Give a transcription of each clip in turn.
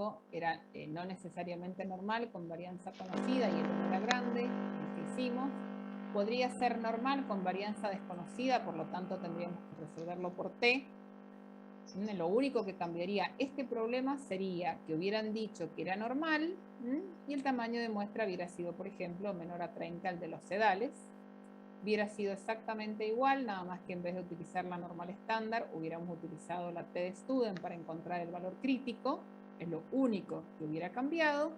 caso era no necesariamente normal con varianza conocida y el n era grande, el que hicimos. Podría ser normal con varianza desconocida, por lo tanto tendríamos que resolverlo por t. Lo único que cambiaría este problema sería que hubieran dicho que era normal y el tamaño de muestra hubiera sido, por ejemplo, menor a 30 al de los sedales. Hubiera sido exactamente igual, nada más que en vez de utilizar la normal estándar, hubiéramos utilizado la t de Student para encontrar el valor crítico. Es lo único que hubiera cambiado.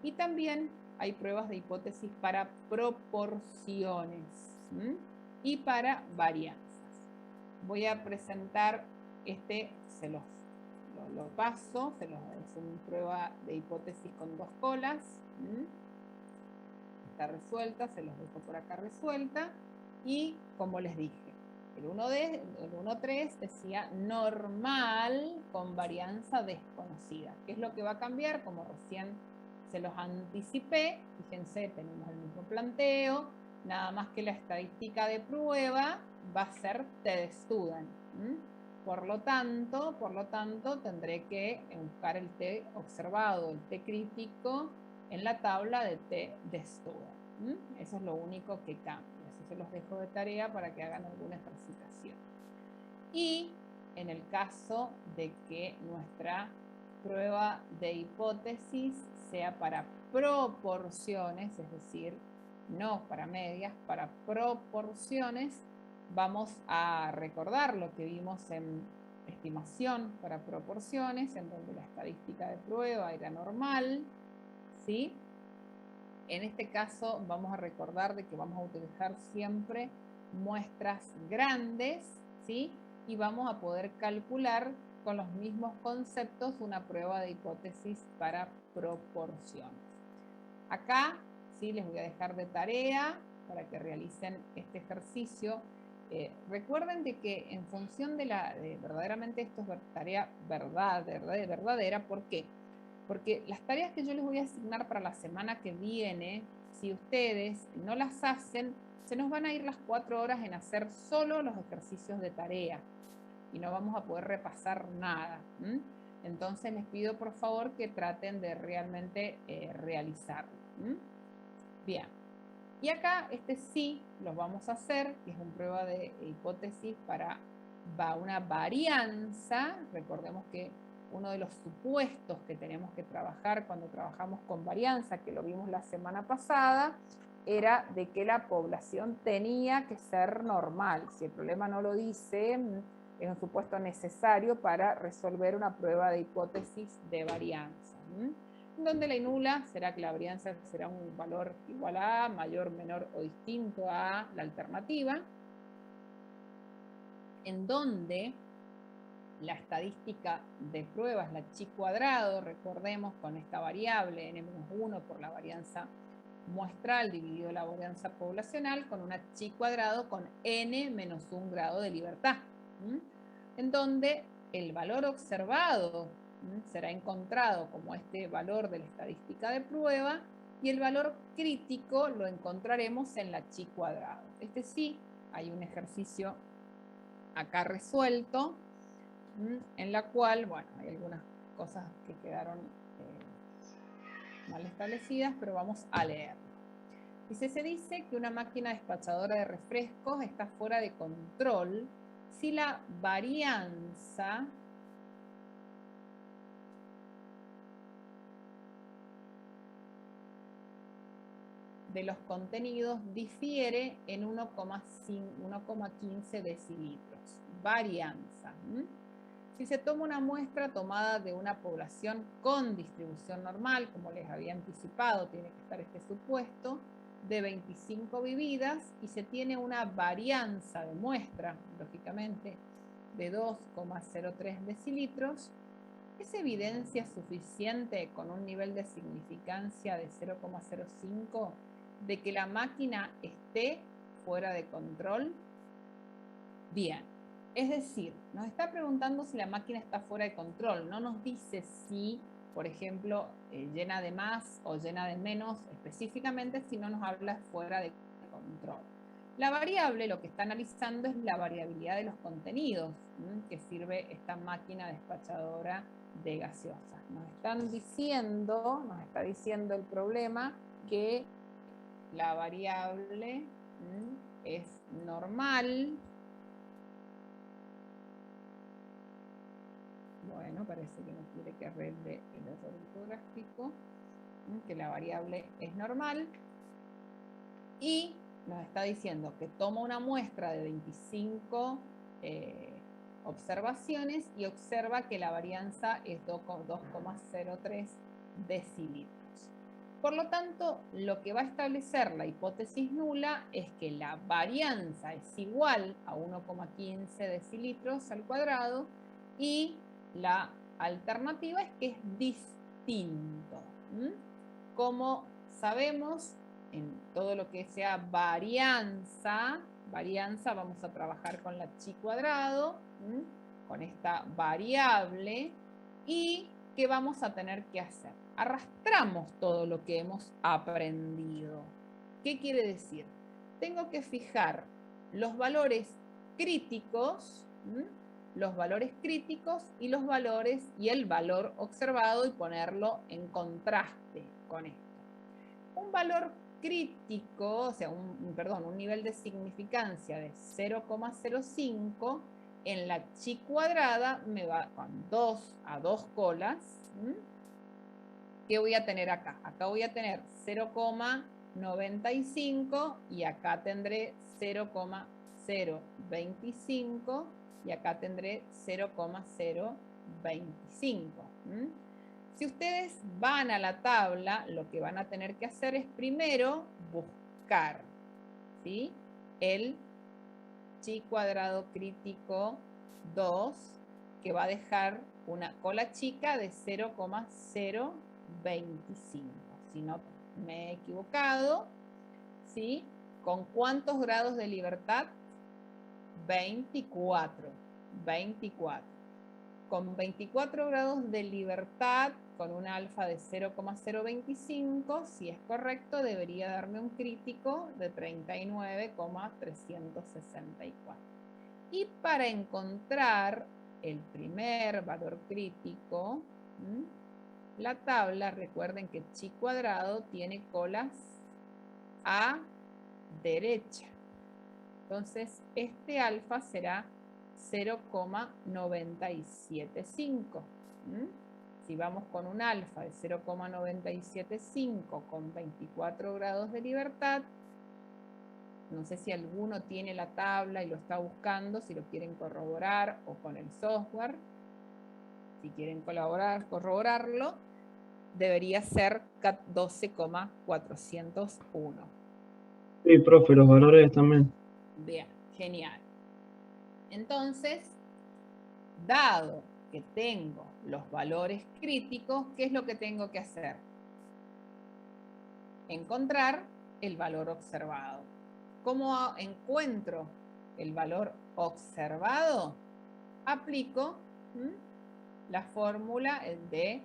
Y también hay pruebas de hipótesis para proporciones y para varianzas. Voy a presentar se lo paso, es una prueba de hipótesis con 2 colas. Está resuelta, se los dejo por acá resuelta. Y como les dije, el 1.3 decía normal con varianza desconocida. ¿Qué es lo que va a cambiar? Como recién se los anticipé, fíjense, tenemos el mismo planteo, nada más que la estadística de prueba va a ser t de Student. Por lo tanto, tendré que buscar el t observado, el t crítico, en la tabla de t de Student. Eso es lo único que cambia. Así se los dejo de tarea para que hagan alguna ejercitación. Y en el caso de que nuestra prueba de hipótesis sea para proporciones, es decir, no para medias, para proporciones, vamos a recordar lo que vimos en estimación para proporciones, en donde la estadística de prueba era normal, ¿sí? En este caso vamos a recordar de que vamos a utilizar siempre muestras grandes, ¿sí? Y vamos a poder calcular con los mismos conceptos una prueba de hipótesis para proporciones. Acá sí les voy a dejar de tarea para que realicen este ejercicio. Recuerden de que en función de verdaderamente esto es tarea verdadera, ¿por qué? Porque las tareas que yo les voy a asignar para la semana que viene, si ustedes no las hacen, se nos van a ir las 4 horas en hacer solo los ejercicios de tarea y no vamos a poder repasar nada. Entonces les pido por favor que traten de realmente realizarlo. Bien. Y acá sí los vamos a hacer, que es una prueba de hipótesis para una varianza. Recordemos que uno de los supuestos que tenemos que trabajar cuando trabajamos con varianza, que lo vimos la semana pasada, era de que la población tenía que ser normal. Si el problema no lo dice, es un supuesto necesario para resolver una prueba de hipótesis de varianza. Donde la nula será que la varianza será un valor igual a, mayor, menor o distinto a la alternativa. En donde la estadística de pruebas, la chi cuadrado, recordemos, con esta variable n-1 por la varianza muestral dividido la varianza poblacional, con una chi cuadrado con n-1 grado de libertad. En donde el valor observado será encontrado como este valor de la estadística de prueba y el valor crítico lo encontraremos en la chi cuadrado. Sí, hay un ejercicio acá resuelto, en la cual, bueno, hay algunas cosas que quedaron mal establecidas, pero vamos a leerlo. Se dice que una máquina despachadora de refrescos está fuera de control si la varianza de los contenidos difiere en 1,15 decilitros. Varianza. Si se toma una muestra tomada de una población con distribución normal, como les había anticipado, tiene que estar este supuesto, de 25 vividas, y se tiene una varianza de muestra, lógicamente, de 2,03 decilitros, ¿es evidencia suficiente con un nivel de significancia de 0,05 de que la máquina esté fuera de control? Bien, es decir, nos está preguntando si la máquina está fuera de control, no nos dice si, por ejemplo, llena de más o llena de menos específicamente, si no nos habla fuera de control. La variable lo que está analizando es la variabilidad de los contenidos que sirve esta máquina despachadora de gaseosas. Nos está diciendo el problema que la variable es normal. Bueno, parece que no quiere que arregle el error ortográfico, que la variable es normal, y nos está diciendo que toma una muestra de 25 observaciones y observa que la varianza es 2,03 decilitros. Por lo tanto, lo que va a establecer la hipótesis nula es que la varianza es igual a 1,15 decilitros al cuadrado y la alternativa es que es distinto. Como sabemos, en todo lo que sea varianza vamos a trabajar con la chi cuadrado, con esta variable, y ¿qué vamos a tener que hacer? Arrastramos todo lo que hemos aprendido. ¿Qué quiere decir? Tengo que fijar los valores críticos, y los valores y el valor observado y ponerlo en contraste con esto. Un valor crítico, o sea, un nivel de significancia de 0,05 en la chi cuadrada me va con 2 a 2 colas. ¿Qué voy a tener acá? Acá voy a tener 0,95 y acá tendré 0,025 y acá tendré 0,025. Si ustedes van a la tabla, lo que van a tener que hacer es primero buscar, ¿sí?, el chi cuadrado crítico 2, que va a dejar una cola chica de 0,025. Si no me he equivocado, ¿sí? ¿Con cuántos grados de libertad? 24. 24. Con 24 grados de libertad, con un alfa de 0,025, si es correcto, debería darme un crítico de 39,364. Y para encontrar el primer valor crítico, la tabla, recuerden que chi cuadrado tiene colas a derecha. Entonces, este alfa será 0,975. Si vamos con un alfa de 0,975 con 24 grados de libertad, no sé si alguno tiene la tabla y lo está buscando, si lo quieren corroborar o con el software. Si quieren corroborarlo, debería ser 12,401. Sí, profe, los valores también. Bien, genial. Entonces, dado que tengo los valores críticos, ¿qué es lo que tengo que hacer? Encontrar el valor observado. ¿Cómo encuentro el valor observado? Aplico la fórmula de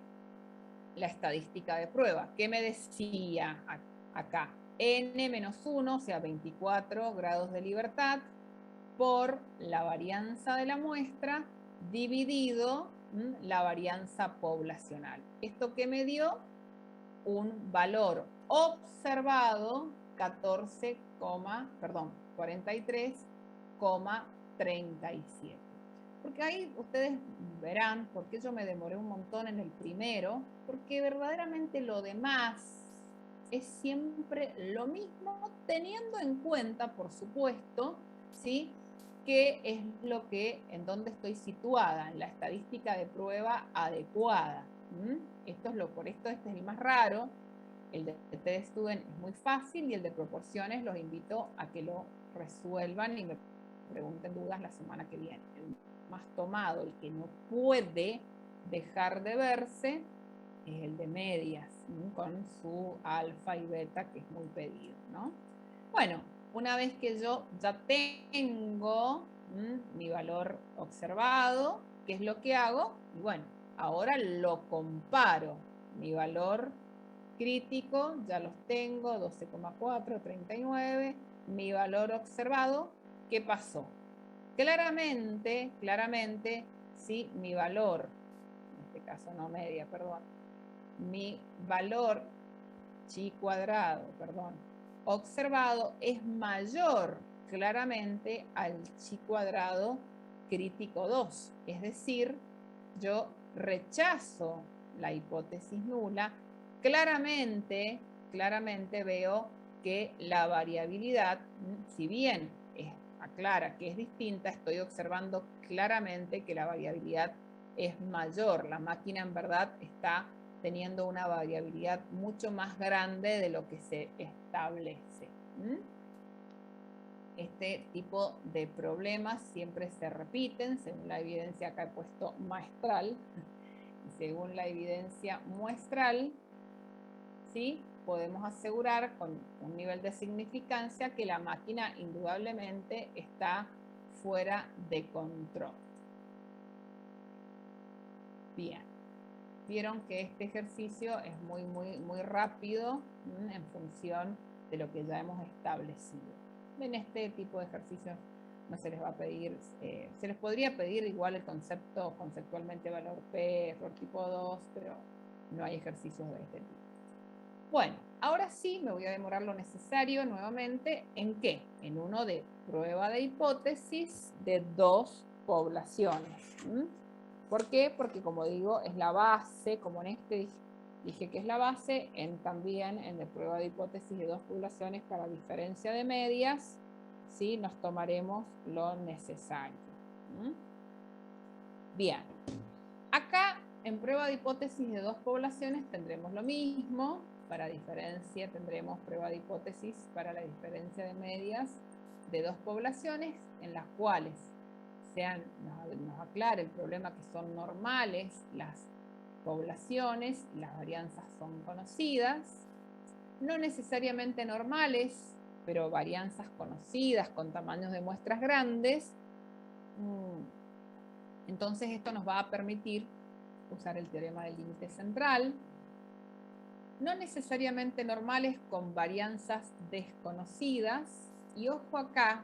la estadística de prueba. ¿Qué me decía acá? N-1, o sea, 24 grados de libertad, por la varianza de la muestra, dividido la varianza poblacional. ¿Esto qué me dio? Un valor observado 43,37. Porque ahí ustedes verán por qué yo me demoré un montón en el primero, porque verdaderamente lo demás es siempre lo mismo, teniendo en cuenta, por supuesto, ¿sí?, qué es lo que, en dónde estoy situada, en la estadística de prueba adecuada. Por esto este es el más raro. El de Test Student es muy fácil y el de proporciones los invito a que lo resuelvan y me pregunten dudas la semana que viene. El más tomado, el que no puede dejar de verse, es el de medias, con su alfa y beta, que es muy pedido, ¿no? Bueno, una vez que yo ya tengo mi valor observado, ¿qué es lo que hago? Y bueno, ahora lo comparo. Mi valor crítico, ya los tengo, 12,4, 39. Mi valor observado, ¿qué pasó? Claramente, sí, mi valor, en este caso, no media, perdón. Mi valor chi cuadrado, perdón, observado es mayor claramente al chi cuadrado crítico 2. Es decir, yo rechazo la hipótesis nula. Claramente veo que la variabilidad, si bien aclara que es distinta, estoy observando claramente que la variabilidad es mayor. La máquina en verdad está teniendo una variabilidad mucho más grande de lo que se establece. Este tipo de problemas siempre se repiten, según la evidencia acá he puesto maestral, y según la evidencia muestral, ¿sí? Podemos asegurar con un nivel de significancia que la máquina indudablemente está fuera de control. Bien. Vieron que este ejercicio es muy rápido en función de lo que ya hemos establecido. En este tipo de ejercicios no se les va a pedir, se les podría pedir igual el concepto, conceptualmente valor P, error tipo 2, pero no hay ejercicios de este tipo. Bueno, ahora sí me voy a demorar lo necesario nuevamente. ¿En qué? En uno de prueba de hipótesis de 2 poblaciones. ¿Por qué? Porque como digo, es la base, como en este dije que es la base, también en de prueba de hipótesis de 2 poblaciones para diferencia de medias, ¿sí? Nos tomaremos lo necesario. Bien, acá en prueba de hipótesis de 2 poblaciones tendremos lo mismo. Para diferencia tendremos prueba de hipótesis para la diferencia de medias de 2 poblaciones en las cuales nos aclara el problema que son normales las poblaciones, las varianzas son conocidas, no necesariamente normales, pero varianzas conocidas con tamaños de muestras grandes. Entonces esto nos va a permitir usar el teorema del límite central. No necesariamente normales con varianzas desconocidas, y ojo acá,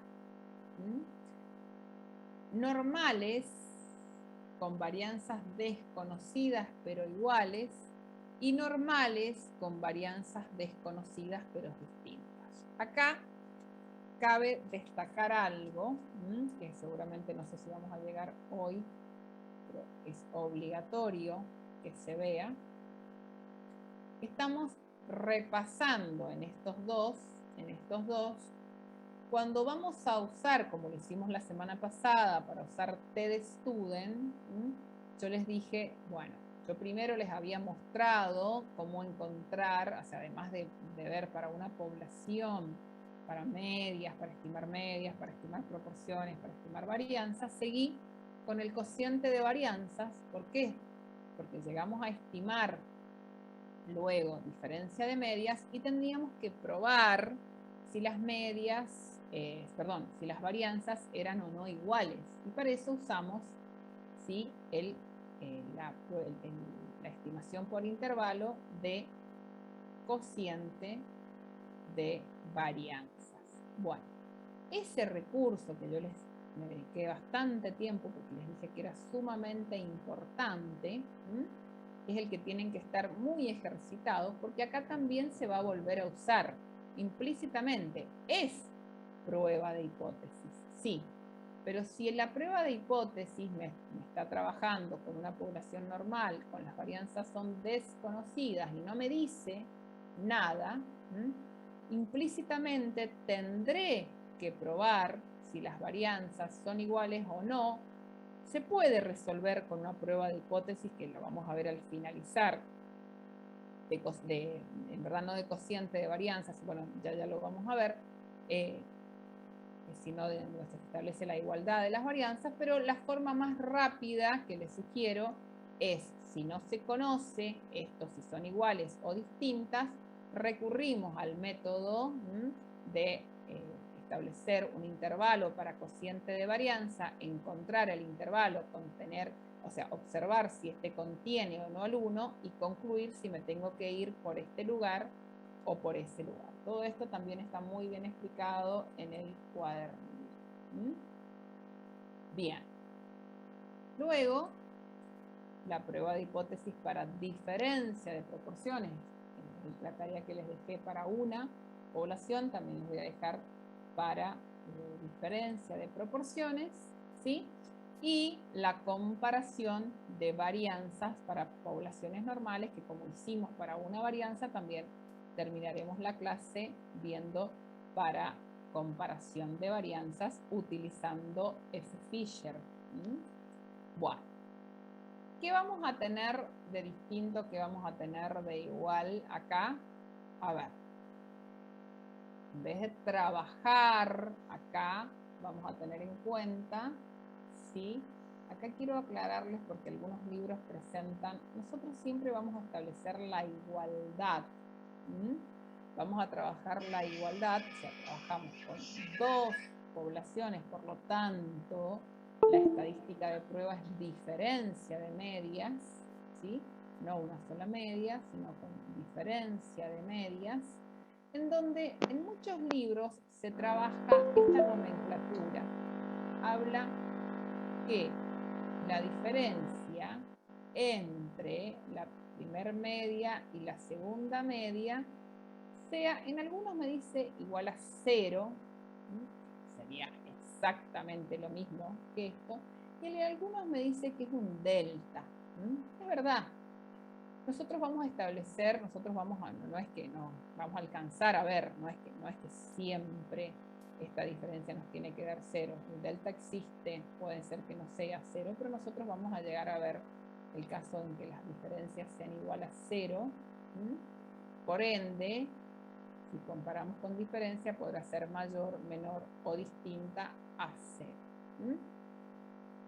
normales con varianzas desconocidas pero iguales, y normales con varianzas desconocidas pero distintas. Acá cabe destacar algo, que seguramente no sé si vamos a llegar hoy, pero es obligatorio que se vea. Estamos repasando en estos dos, cuando vamos a usar, como lo hicimos la semana pasada, para usar TED-Student, yo les dije, bueno, yo primero les había mostrado cómo encontrar, o sea, además de ver para una población, para medias, para estimar proporciones, para estimar varianzas, seguí con el cociente de varianzas. ¿Por qué? Porque llegamos a estimar luego diferencia de medias y tendríamos que probar si las medias, si las varianzas eran o no iguales. Y para eso usamos, ¿sí?, la estimación por intervalo de cociente de varianzas. Bueno, ese recurso que yo me dediqué bastante tiempo porque les dije que era sumamente importante, es el que tienen que estar muy ejercitados, porque acá también se va a volver a usar implícitamente. Es prueba de hipótesis, sí, pero si en la prueba de hipótesis me está trabajando con una población normal, con las varianzas son desconocidas y no me dice nada, implícitamente tendré que probar si las varianzas son iguales o no. Se puede resolver con una prueba de hipótesis, que lo vamos a ver al finalizar, en verdad no de cociente de varianzas, bueno, ya lo vamos a ver, sino de donde se establece la igualdad de las varianzas, pero la forma más rápida que les sugiero es, si no se conoce esto, si son iguales o distintas, recurrimos al método de establecer un intervalo para cociente de varianza, encontrar el intervalo, observar si este contiene o no el 1 y concluir si me tengo que ir por este lugar o por ese lugar. Todo esto también está muy bien explicado en el cuaderno. Bien. Luego, la prueba de hipótesis para diferencia de proporciones, la tarea que les dejé para una población, también les voy a dejar para diferencia de proporciones, ¿sí? Y la comparación de varianzas para poblaciones normales, que como hicimos para una varianza, también terminaremos la clase viendo para comparación de varianzas utilizando F. Fisher. Bueno, ¿qué vamos a tener de distinto? ¿Qué vamos a tener de igual acá? A ver, en vez de trabajar acá, vamos a tener en cuenta, ¿sí? Acá quiero aclararles porque algunos libros presentan, nosotros siempre vamos a establecer la igualdad. Vamos a trabajar la igualdad, o sea, trabajamos con dos poblaciones, por lo tanto, la estadística de prueba es diferencia de medias, ¿sí? No una sola media, sino con diferencia de medias, en donde en muchos libros se trabaja esta nomenclatura. Habla que la diferencia entre la primer media y la segunda media sea, en algunos me dice igual a 0, sería exactamente lo mismo que esto, y en algunos me dice que es un delta. Es verdad. Nosotros vamos a establecer, no es que no vamos a alcanzar a ver, no es que siempre esta diferencia nos tiene que dar 0. El delta existe, puede ser que no sea 0, pero nosotros vamos a llegar a ver el caso en que las diferencias sean igual a 0. Por ende, si comparamos con diferencia, podrá ser mayor, menor o distinta a 0.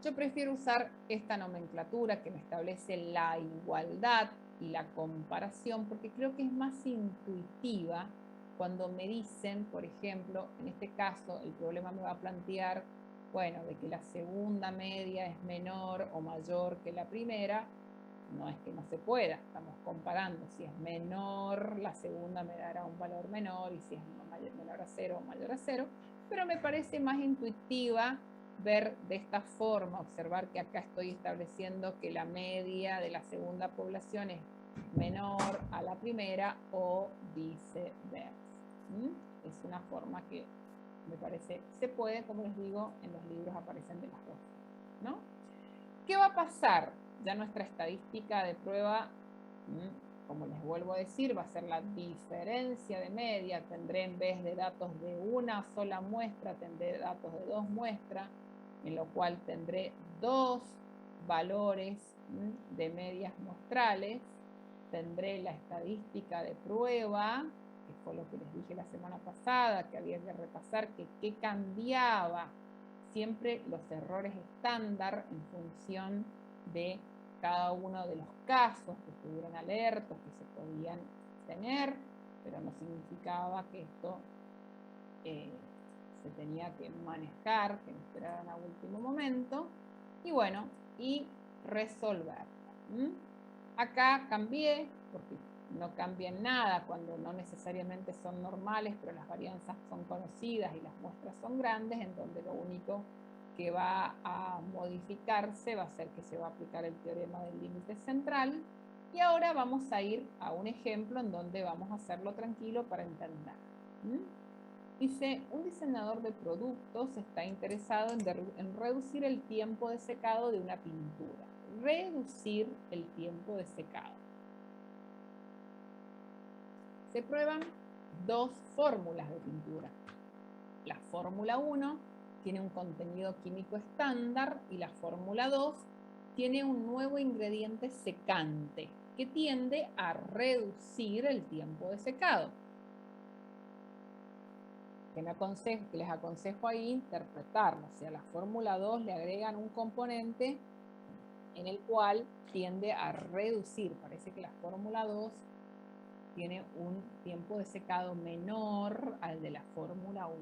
Yo prefiero usar esta nomenclatura que me establece la igualdad y la comparación, porque creo que es más intuitiva cuando me dicen, por ejemplo, en este caso, el problema me va a plantear, bueno, de que la segunda media es menor o mayor que la primera. No es que no se pueda, estamos comparando. Si es menor, la segunda me dará un valor menor, y si es menor a 0 o mayor a 0, pero me parece más intuitiva ver de esta forma, observar que acá estoy estableciendo que la media de la segunda población es menor a la primera o viceversa. Es una forma que me parece se puede, como les digo, en los libros aparecen de las dos, ¿no? ¿Qué va a pasar? Ya nuestra estadística de prueba, como les vuelvo a decir, va a ser la diferencia de media. Tendré, en vez de datos de una sola muestra, tendré datos de 2 muestras, en lo cual tendré 2 valores de medias muestrales. Tendré la estadística de prueba, que fue lo que les dije la semana pasada, que había que repasar qué cambiaba siempre los errores estándar en función de cada uno de los casos que estuvieran alertos, que se podían tener, pero no significaba que esto se tenía que manejar, que no esperaran a último momento, y bueno, y resolver. Acá cambié, porque no cambia en nada cuando no necesariamente son normales, pero las varianzas son conocidas y las muestras son grandes, en donde lo único que va a modificarse va a ser que se va a aplicar el teorema del límite central. Y ahora vamos a ir a un ejemplo en donde vamos a hacerlo tranquilo para entender. Dice, un diseñador de productos está interesado en reducir el tiempo de secado de una pintura. Reducir el tiempo de secado. Se prueban 2 fórmulas de pintura. La fórmula 1 tiene un contenido químico estándar y la fórmula 2 tiene un nuevo ingrediente secante que tiende a reducir el tiempo de secado. Que les aconsejo ahí interpretarlo. O sea, a la fórmula 2 le agregan un componente en el cual tiende a reducir. Parece que la fórmula 2 tiene un tiempo de secado menor al de la fórmula 1.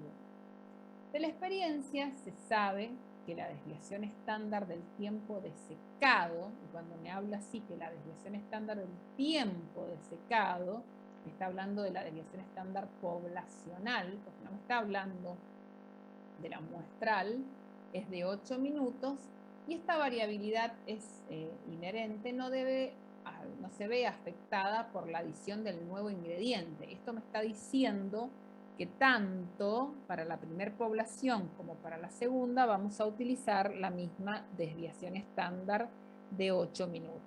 De la experiencia se sabe que la desviación estándar del tiempo de secado, y cuando me habla así que la desviación estándar del tiempo de secado, me está hablando de la desviación estándar poblacional, porque no me está hablando de la muestral, es de 8 minutos, Y esta variabilidad es inherente, no se ve afectada por la adición del nuevo ingrediente. Esto me está diciendo que tanto para la primera población como para la segunda vamos a utilizar la misma desviación estándar de 8 minutos.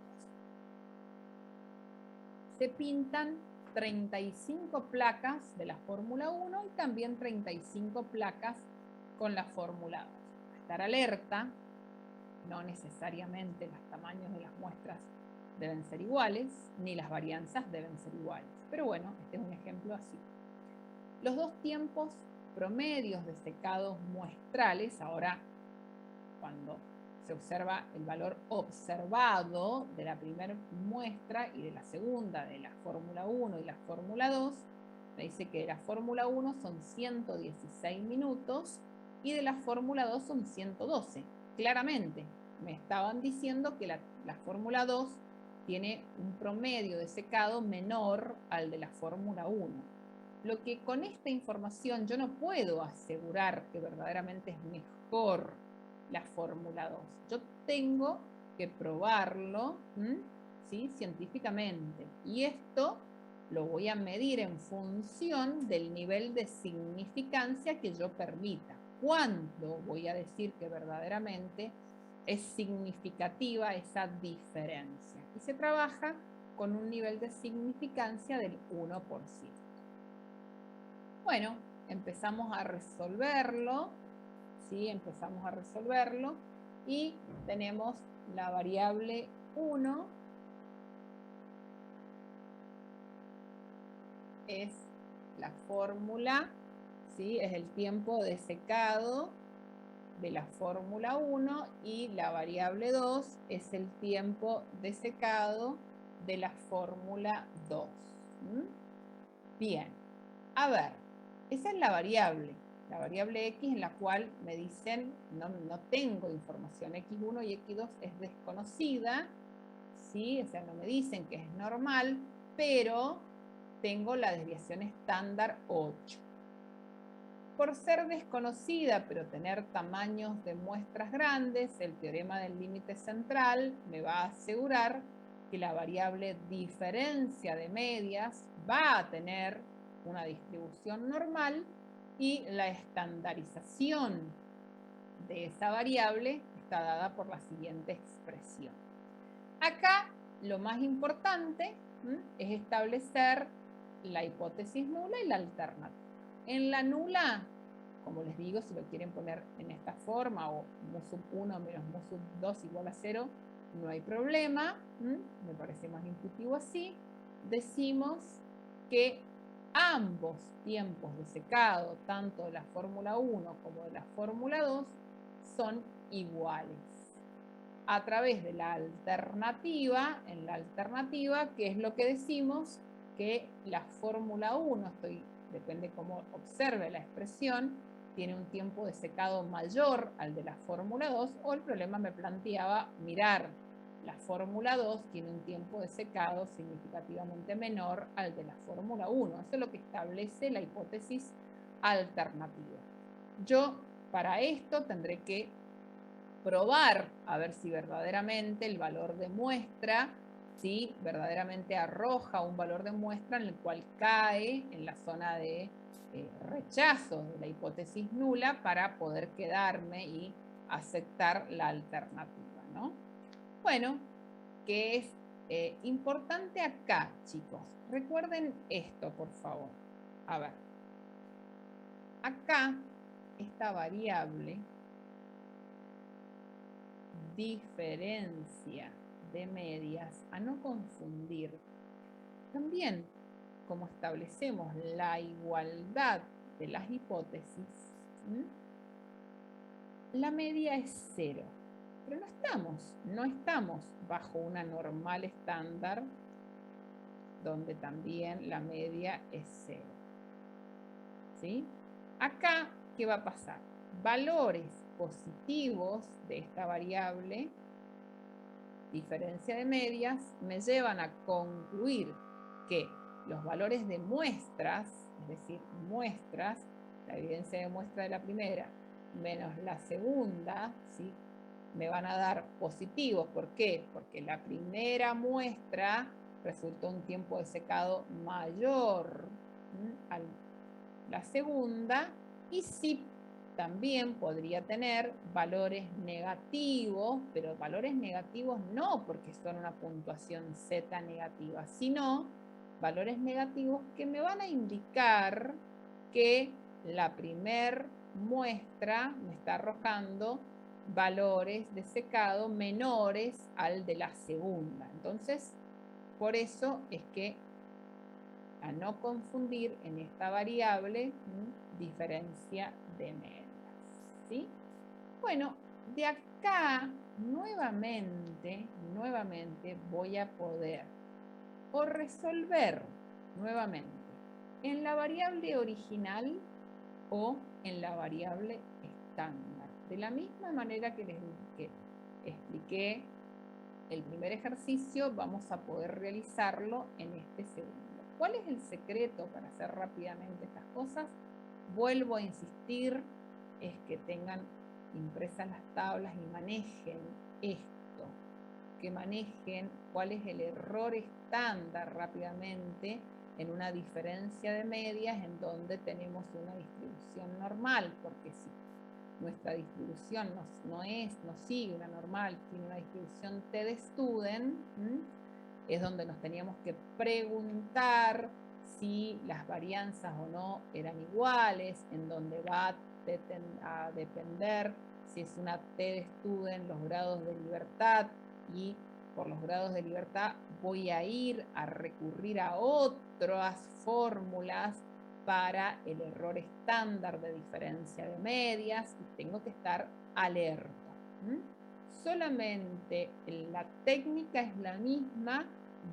Se pintan 35 placas de la Fórmula 1 y también 35 placas con la Fórmula 2. Estar alerta, no necesariamente los tamaños de las muestras deben ser iguales, ni las varianzas deben ser iguales. Pero bueno, este es un ejemplo así. Los dos tiempos promedios de secados muestrales, ahora cuando se observa el valor observado de la primera muestra y de la segunda, de la Fórmula 1 y la Fórmula 2, me dice que de la Fórmula 1 son 116 minutos y de la Fórmula 2 son 112. Claramente, me estaban diciendo que la Fórmula 2 tiene un promedio de secado menor al de la Fórmula 1. Lo que con esta información yo no puedo asegurar que verdaderamente es mejor la Fórmula 2. Yo tengo que probarlo, ¿sí? Científicamente. Y esto lo voy a medir en función del nivel de significancia que yo permita. ¿Cuándo voy a decir que verdaderamente es significativa esa diferencia? Y se trabaja con un nivel de significancia del 1%. Bueno, empezamos a resolverlo, ¿sí? Empezamos a resolverlo y tenemos la variable 1 es la fórmula, ¿sí? Es el tiempo de secado de la fórmula 1 y la variable 2 es el tiempo de secado de la fórmula 2. Bien, a ver, esa es la variable X en la cual me dicen, no tengo información, X1 y X2 es desconocida, ¿sí? O sea, no me dicen que es normal, pero tengo la desviación estándar 8. Por ser desconocida, pero tener tamaños de muestras grandes, el teorema del límite central me va a asegurar que la variable diferencia de medias va a tener una distribución normal y la estandarización de esa variable está dada por la siguiente expresión. Acá lo más importante es establecer la hipótesis nula y la alternativa. En la nula, como les digo, si lo quieren poner en esta forma, o mu sub 1 menos mu sub 2 igual a 0, no hay problema, me parece más intuitivo así. Decimos que ambos tiempos de secado, tanto de la Fórmula 1 como de la Fórmula 2, son iguales. A través de la alternativa, en la alternativa, ¿qué es lo que decimos? Que la Fórmula 1, depende cómo observe la expresión, tiene un tiempo de secado mayor al de la Fórmula 2, o el problema me planteaba mirar la Fórmula 2 tiene un tiempo de secado significativamente menor al de la Fórmula 1. Eso es lo que establece la hipótesis alternativa. Yo para esto tendré que probar a ver si verdaderamente el valor de muestra, ¿sí? Verdaderamente arroja un valor de muestra en el cual cae en la zona de rechazo de la hipótesis nula para poder quedarme y aceptar la alternativa, ¿no? Bueno, que es importante acá, chicos. Recuerden esto, por favor. A ver. Acá, esta variable diferencia de medias, a no confundir. También, como establecemos la igualdad de las hipótesis, la media es 0. Pero no estamos bajo una normal estándar donde también la media es 0. ¿Sí? Acá, ¿qué va a pasar? Valores positivos de esta variable, diferencia de medias, me llevan a concluir que los valores de muestras, es decir, muestras, la evidencia de muestra de la primera menos la segunda, ¿sí? me van a dar positivos. ¿Por qué? Porque la primera muestra resultó un tiempo de secado mayor a la segunda, y sí también podría tener valores negativos, pero valores negativos no porque son una puntuación Z negativa, sino valores negativos que me van a indicar que la primer muestra me está arrojando valores de secado menores al de la segunda. Entonces, por eso es que a no confundir en esta variable diferencia de medias, ¿sí? Bueno, de acá nuevamente voy a poder o resolver nuevamente en la variable original o en la variable estándar. De la misma manera que les expliqué el primer ejercicio, vamos a poder realizarlo en este segundo. ¿Cuál es el secreto para hacer rápidamente estas cosas? Vuelvo a insistir, es que tengan impresas las tablas y manejen esto, que manejen cuál es el error estándar rápidamente en una diferencia de medias en donde tenemos una distribución normal, porque si nuestra distribución no sigue una normal, tiene una distribución T de Student, es donde nos teníamos que preguntar si las varianzas o no eran iguales, en donde va a depender si es una T de Student los grados de libertad, y por los grados de libertad voy a ir a recurrir a otras fórmulas para el error estándar de diferencia de medias, y tengo que estar alerta. Solamente la técnica es la misma,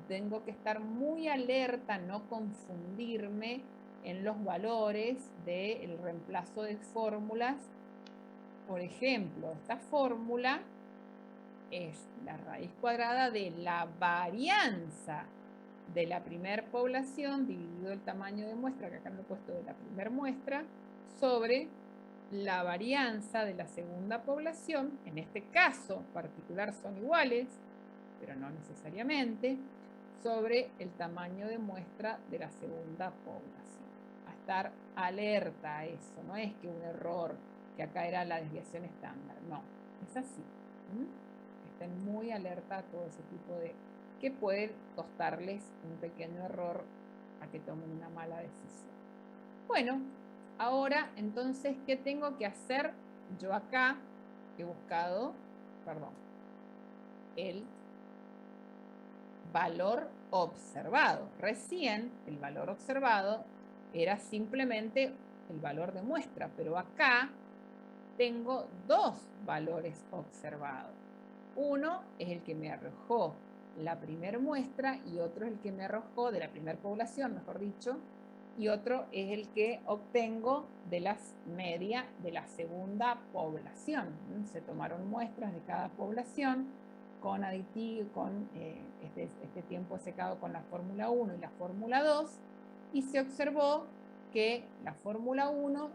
tengo que estar muy alerta, no confundirme en los valores del reemplazo de fórmulas. Por ejemplo, esta fórmula es la raíz cuadrada de la varianza de la primera población dividido el tamaño de muestra, que acá lo he puesto de la primera muestra, sobre la varianza de la segunda población. En este caso particular son iguales, pero no necesariamente, sobre el tamaño de muestra de la segunda población. A estar alerta a eso, no es que un error, que acá era la desviación estándar, no, es así. Estén muy alerta a todo ese tipo de, que puede costarles un pequeño error a que tomen una mala decisión. Bueno, ahora entonces, ¿qué tengo que hacer? Yo acá he buscado, el valor observado. Recién el valor observado era simplemente el valor de muestra, pero acá tengo dos valores observados. Uno es el que me arrojó la primera muestra y otro es el que me arrojó de la primera población, mejor dicho, y otro es el que obtengo de las medias de la segunda población. Se tomaron muestras de cada población con aditivo, con este tiempo secado con la fórmula 1 y la fórmula 2, y se observó que la fórmula 1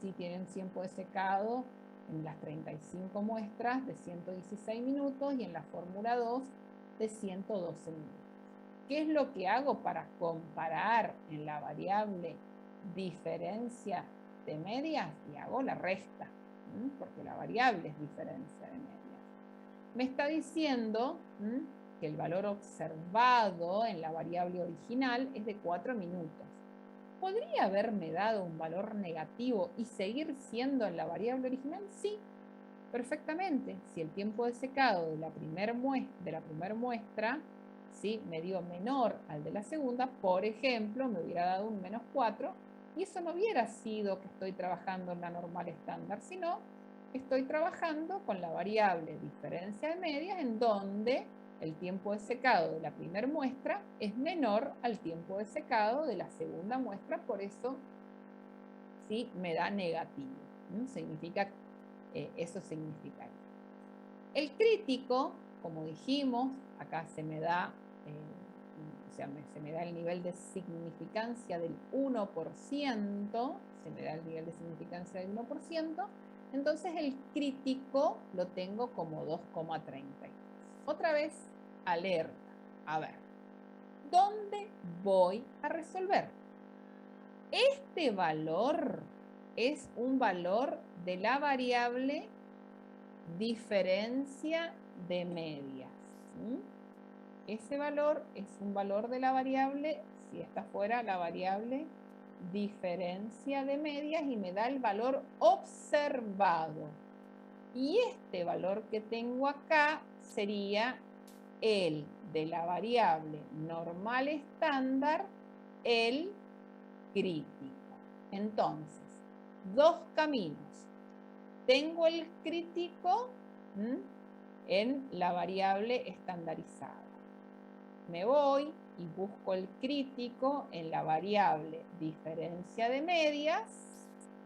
sí tiene un tiempo de secado en las 35 muestras de 116 minutos y en la fórmula 2 de 112 minutos. ¿Qué es lo que hago para comparar en la variable diferencia de medias? Y hago la resta, porque la variable es diferencia de medias. Me está diciendo que el valor observado en la variable original es de 4 minutos. ¿Podría haberme dado un valor negativo y seguir siendo en la variable original? Sí, perfectamente. Si el tiempo de secado de la primera muestra ¿sí? me dio menor al de la segunda, por ejemplo, me hubiera dado un -4, y eso no hubiera sido que estoy trabajando en la normal estándar, sino que estoy trabajando con la variable diferencia de medias, en donde el tiempo de secado de la primera muestra es menor al tiempo de secado de la segunda muestra, por eso ¿sí? me da negativo. Significa, eso significa. El crítico, como dijimos, acá se me da, se me da el nivel de significancia del 1%, se me da el nivel de significancia del 1%, Entonces el crítico lo tengo como 2,33. Otra vez, alerta. A ver, ¿dónde voy a resolver? Este valor es un valor de la variable diferencia de medias. Ese valor es un valor de la variable, si está fuera la variable diferencia de medias, y me da el valor observado. Y este valor que tengo acá sería el de la variable normal estándar, el crítico. Entonces, dos caminos. Tengo el crítico en la variable estandarizada. Me voy y busco el crítico en la variable diferencia de medias.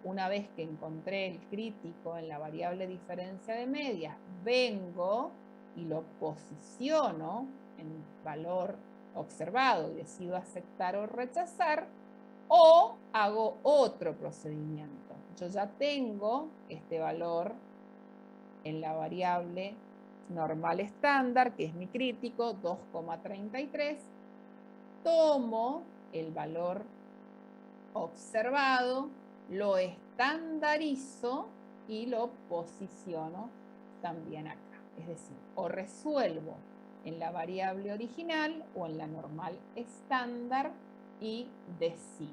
Una vez que encontré el crítico en la variable diferencia de medias, vengo y lo posiciono en valor observado y decido aceptar o rechazar, o hago otro procedimiento. Yo ya tengo este valor en la variable normal estándar, que es mi crítico, 2,33. Tomo el valor observado, lo estandarizo y lo posiciono también acá. Es decir, o resuelvo en la variable original o en la normal estándar y decido.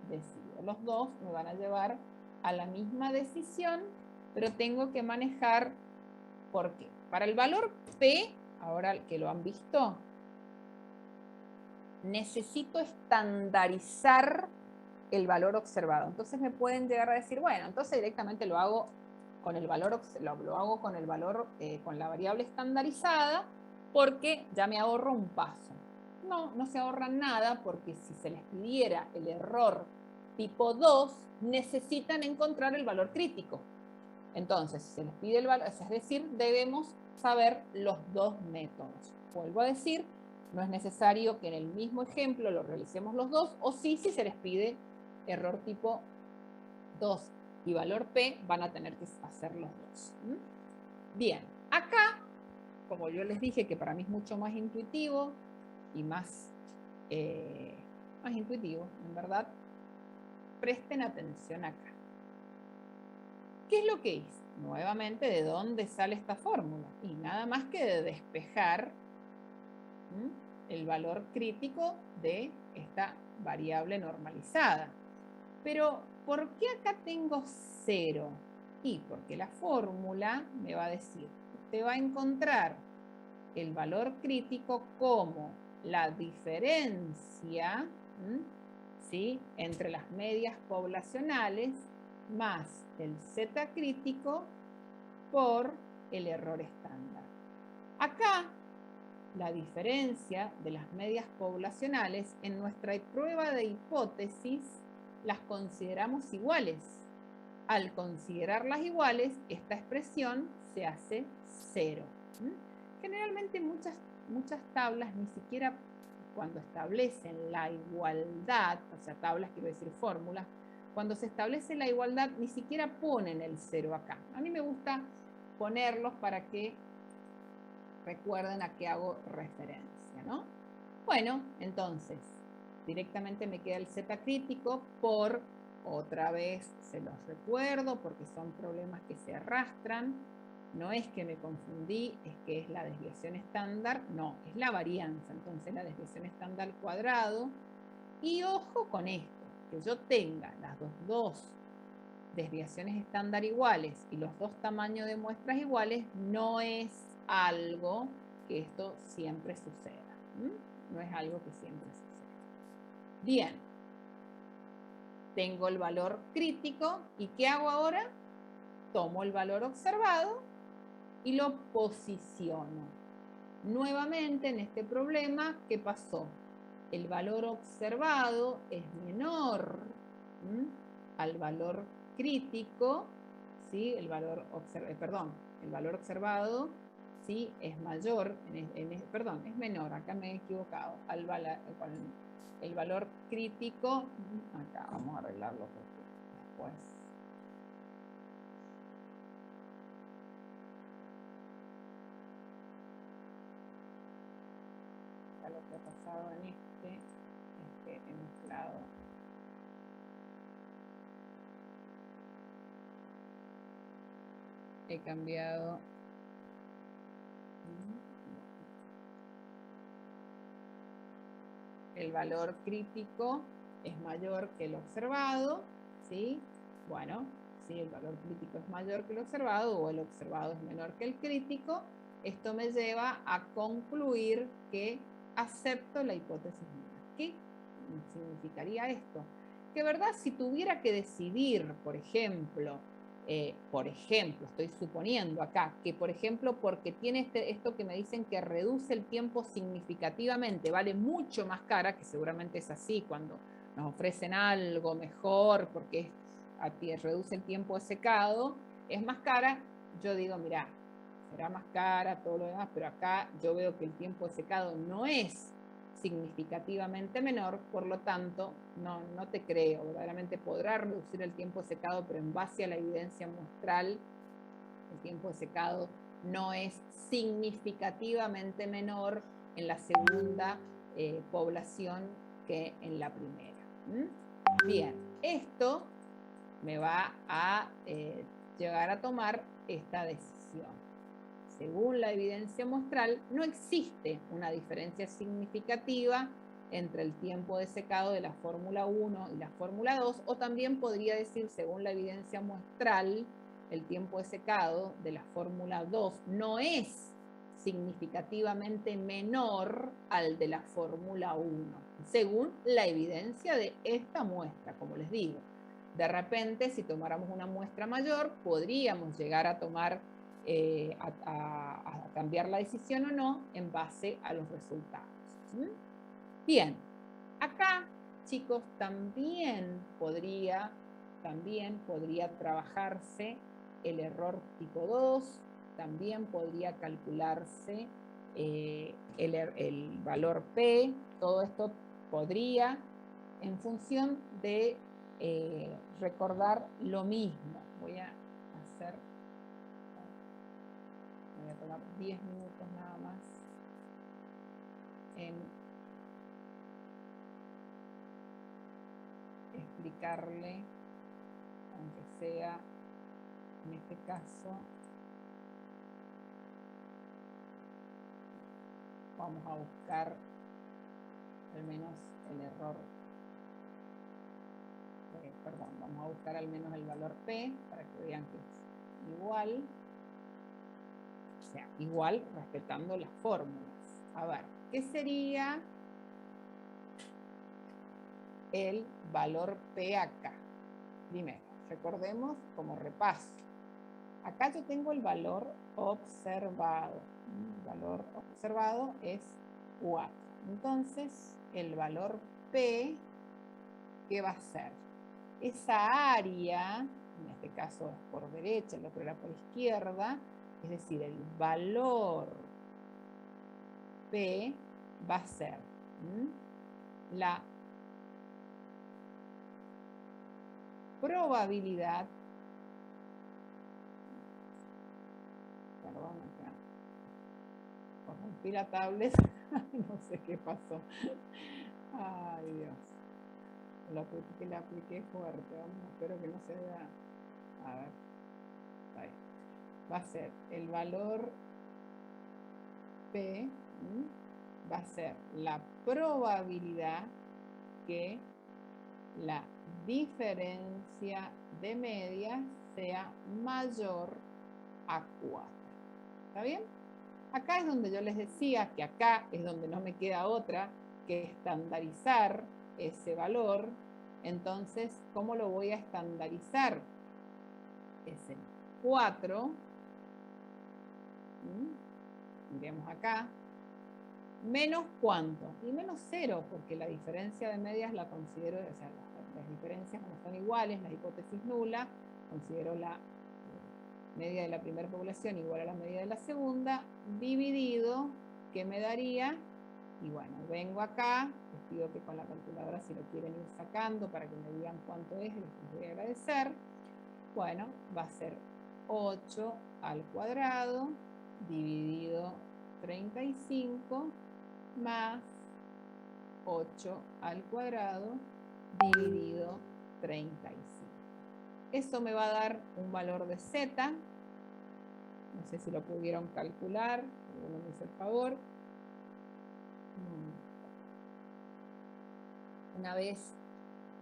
Decido. Los dos me van a llevar a la misma decisión, pero tengo que manejar por qué. Para el valor P, ahora que lo han visto, necesito estandarizar el valor observado. Entonces me pueden llegar a decir, bueno, entonces directamente lo hago con el valor, con la variable estandarizada, porque ya me ahorro un paso. No, no se ahorra nada, porque si se les pidiera el error tipo 2, necesitan encontrar el valor crítico. Entonces, si se les pide el valor, es decir, debemos saber los dos métodos. Vuelvo a decir, no es necesario que en el mismo ejemplo lo realicemos los dos, o sí, si se les pide error tipo 2 y valor P, van a tener que hacer los dos. Bien, acá, como yo les dije que para mí es mucho más intuitivo y más intuitivo, en verdad, presten atención acá. ¿Qué es lo que hice? Nuevamente, ¿de dónde sale esta fórmula? Y nada más que de despejar el valor crítico de esta variable normalizada. Pero, ¿por qué acá tengo 0? Y porque la fórmula me va a decir, usted va a encontrar el valor crítico como la diferencia, ¿sí?, entre las medias poblacionales más el z crítico por el error estándar. Acá, la diferencia de las medias poblacionales en nuestra prueba de hipótesis las consideramos iguales. Al considerarlas iguales, esta expresión se hace 0. Generalmente muchas tablas ni siquiera cuando establecen la igualdad, o sea, tablas quiero decir fórmulas, cuando se establece la igualdad ni siquiera ponen el 0 acá. A mí me gusta ponerlos para que recuerden a qué hago referencia, ¿no? Bueno, entonces, directamente me queda el z crítico por, otra vez se los recuerdo porque son problemas que se arrastran, no es que me confundí, es que es la desviación estándar, no, es la varianza, entonces la desviación estándar al cuadrado, y ojo con esto, que yo tenga las dos desviaciones estándar iguales y los dos tamaños de muestras iguales, no es algo que esto siempre suceda. No es algo que siempre suceda. Bien. Tengo el valor crítico. ¿Y qué hago ahora? Tomo el valor observado y lo posiciono. Nuevamente en este problema, ¿qué pasó? El valor observado es menor al valor crítico, ¿sí? El valor observado, ¿sí?, es mayor, es menor, acá me he equivocado, el valor crítico, acá vamos a arreglarlo después. acá lo que ha pasado en este es que he mezclado he cambiado el valor crítico es mayor que el observado, ¿sí? Bueno, si el valor crítico es mayor que el observado o el observado es menor que el crítico, esto me lleva a concluir que acepto la hipótesis nula. ¿Qué significaría esto? Que, ¿verdad? Si tuviera que decidir, por ejemplo, estoy suponiendo acá, que por ejemplo, porque tiene esto que me dicen que reduce el tiempo significativamente, vale mucho más cara, que seguramente es así cuando nos ofrecen algo mejor, porque reduce el tiempo de secado, es más cara, yo digo, mira, será más cara, todo lo demás, pero acá yo veo que el tiempo de secado no es significativamente menor, por lo tanto, no te creo, verdaderamente podrá reducir el tiempo de secado, pero en base a la evidencia muestral, el tiempo de secado no es significativamente menor en la segunda población que en la primera. Bien, esto me va a llegar a tomar esta decisión. Según la evidencia muestral, no existe una diferencia significativa entre el tiempo de secado de la fórmula 1 y la fórmula 2, o también podría decir, según la evidencia muestral, el tiempo de secado de la fórmula 2 no es significativamente menor al de la fórmula 1, según la evidencia de esta muestra, como les digo. De repente, si tomáramos una muestra mayor, podríamos llegar a tomar a cambiar la decisión o no en base a los resultados. Bien, acá, chicos, también podría trabajarse el error tipo 2, también podría calcularse el valor P, todo esto podría, en función de recordar lo mismo. Voy a tomar 10 minutos nada más en explicarle, aunque sea en este caso, vamos a buscar al menos el error, vamos a buscar al menos el valor P para que vean que es igual, o sea, igual respetando las fórmulas. A ver, ¿qué sería el valor P acá? Primero, recordemos como repaso. Acá yo tengo el valor observado. El valor observado es 4. Entonces, el valor P, ¿qué va a ser? Esa área, en este caso es por derecha, el otro era por izquierda, es decir, el valor P va a ser la probabilidad, perdón, acá rompí la tablet, no sé qué pasó. Ay, Dios. La apliqué fuerte, espero que no se vea. A ver. Ahí. Va a ser el valor P, va a ser la probabilidad que la diferencia de medias sea mayor a 4. ¿Está bien? Acá es donde yo les decía que acá es donde no me queda otra que estandarizar ese valor. Entonces, ¿cómo lo voy a estandarizar? Es el 4. Miremos acá. ¿Menos cuánto? Y menos 0, porque la diferencia de medias la considero, o sea, las diferencias no son iguales, la hipótesis nula, considero la media de la primera población igual a la media de la segunda, dividido, ¿qué me daría? Y bueno, vengo acá, les pido que con la calculadora, si lo quieren ir sacando para que me digan cuánto es, les voy a agradecer. Bueno, va a ser 8 al cuadrado dividido 35 más 8 al cuadrado dividido 35. Eso me va a dar un valor de z. No sé si lo pudieron calcular. Alguno me hizo el favor. Una vez,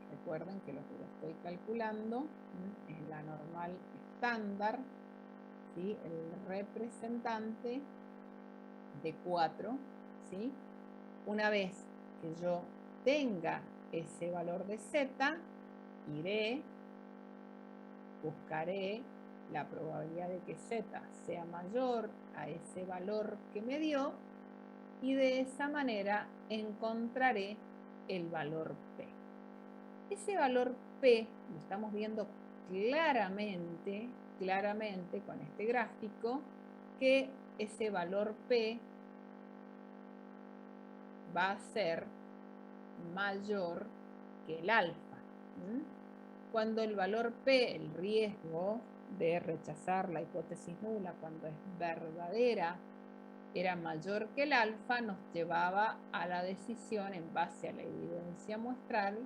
recuerden que lo que lo estoy calculando es la normal estándar, ¿sí? El representante de 4, ¿sí? Una vez que yo tenga ese valor de z, buscaré la probabilidad de que z sea mayor a ese valor que me dio, y de esa manera encontraré el valor P. Ese valor P lo estamos viendo claramente con este gráfico, que ese valor P va a ser mayor que el alfa. Cuando el valor P, el riesgo de rechazar la hipótesis nula cuando es verdadera, era mayor que el alfa, nos llevaba a la decisión, en base a la evidencia muestral,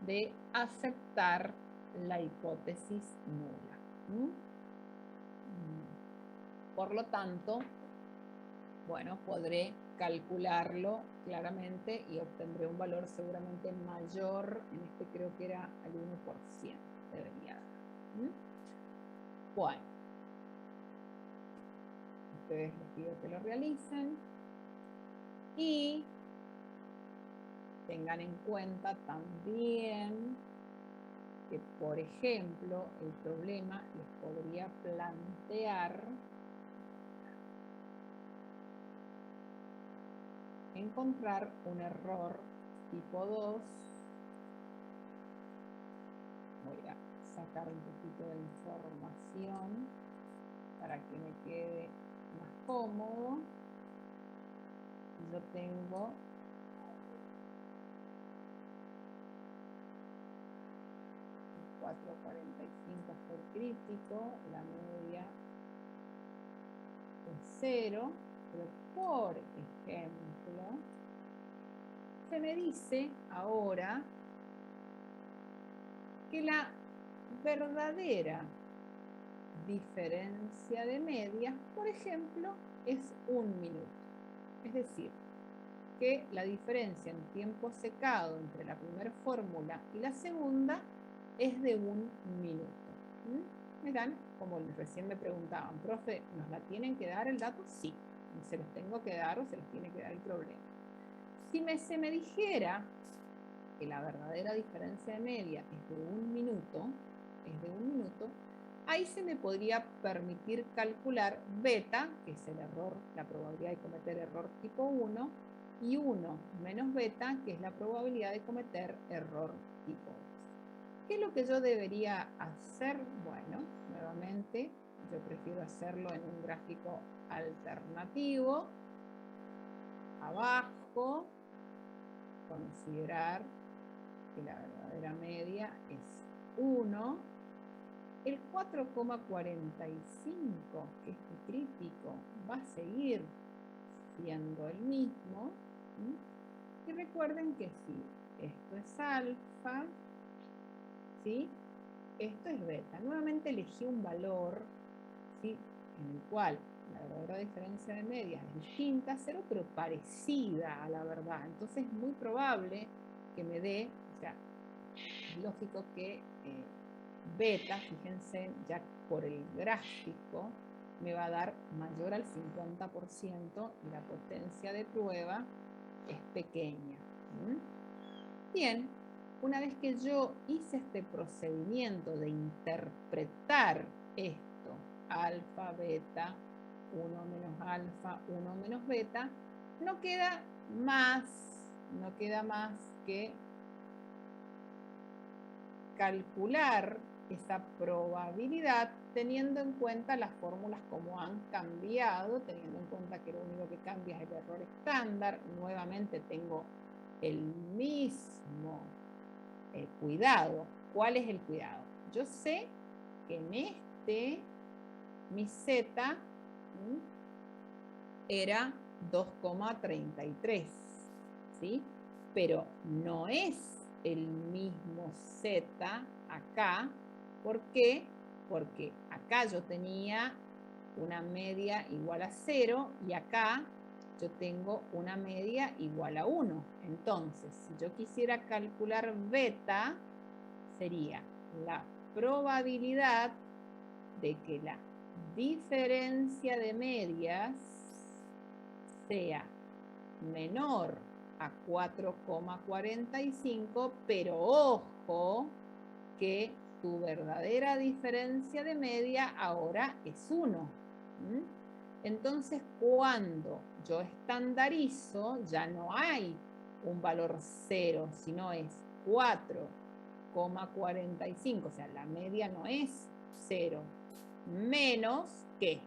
de aceptar la hipótesis nula. Por lo tanto, bueno, podré calcularlo claramente y obtendré un valor seguramente mayor, en este creo que era el 1%, debería dar. Bueno, ustedes les pido que lo realicen y tengan en cuenta también que, por ejemplo, el problema les podría plantear encontrar un error tipo 2. Voy a sacar un poquito de información para que me quede más cómodo. Yo tengo el 4,45 fue crítico, la media es 0, pero por ejemplo, se me dice ahora que la verdadera diferencia de medias, por ejemplo, es 1 minuto. Es decir, que la diferencia en tiempo secado entre la primera fórmula y la segunda es de 1 minuto. Verán, como recién me preguntaban, profe, ¿nos la tienen que dar el dato? Sí, se los tengo que dar o se los tiene que dar el problema. Si se me dijera que la verdadera diferencia de media es de 1 minuto, ahí se me podría permitir calcular beta, que es el error, la probabilidad de cometer error tipo 1, y 1 menos beta, que es la probabilidad de cometer error tipo 2. ¿Qué es lo que yo debería hacer? Bueno, nuevamente, yo prefiero hacerlo en un gráfico alternativo. Abajo, considerar que la verdadera media es 1. El 4,45, que es mi crítico, va a seguir siendo el mismo. Y recuerden que si esto es alfa, ¿sí? Esto es beta. Nuevamente elegí un valor, ¿sí?, en el cual la verdadera diferencia de medias es distinta a 0, pero parecida a la verdad. Entonces es muy probable que me dé, o sea, es lógico que beta, fíjense, ya por el gráfico, me va a dar mayor al 50% y la potencia de prueba es pequeña. Bien, una vez que yo hice este procedimiento de interpretar esto, alfa, beta, 1 menos alfa, 1 menos beta, no queda más que calcular esa probabilidad teniendo en cuenta las fórmulas como han cambiado, teniendo en cuenta que lo único que cambia es el error estándar. Nuevamente tengo el mismo cuidado. ¿Cuál es el cuidado? Yo sé que en mi z era 2,33, ¿sí? pero no es el mismo z acá. ¿Por qué? Porque acá yo tenía una media igual a 0 y acá yo tengo una media igual a 1. Entonces, si yo quisiera calcular beta, sería la probabilidad de que la diferencia de medias sea menor a 4,45, pero ojo que tu verdadera diferencia de media ahora es 1. Entonces, cuando yo estandarizo, ya no hay un valor 0, sino es 4,45, o sea, la media no es 0, menos que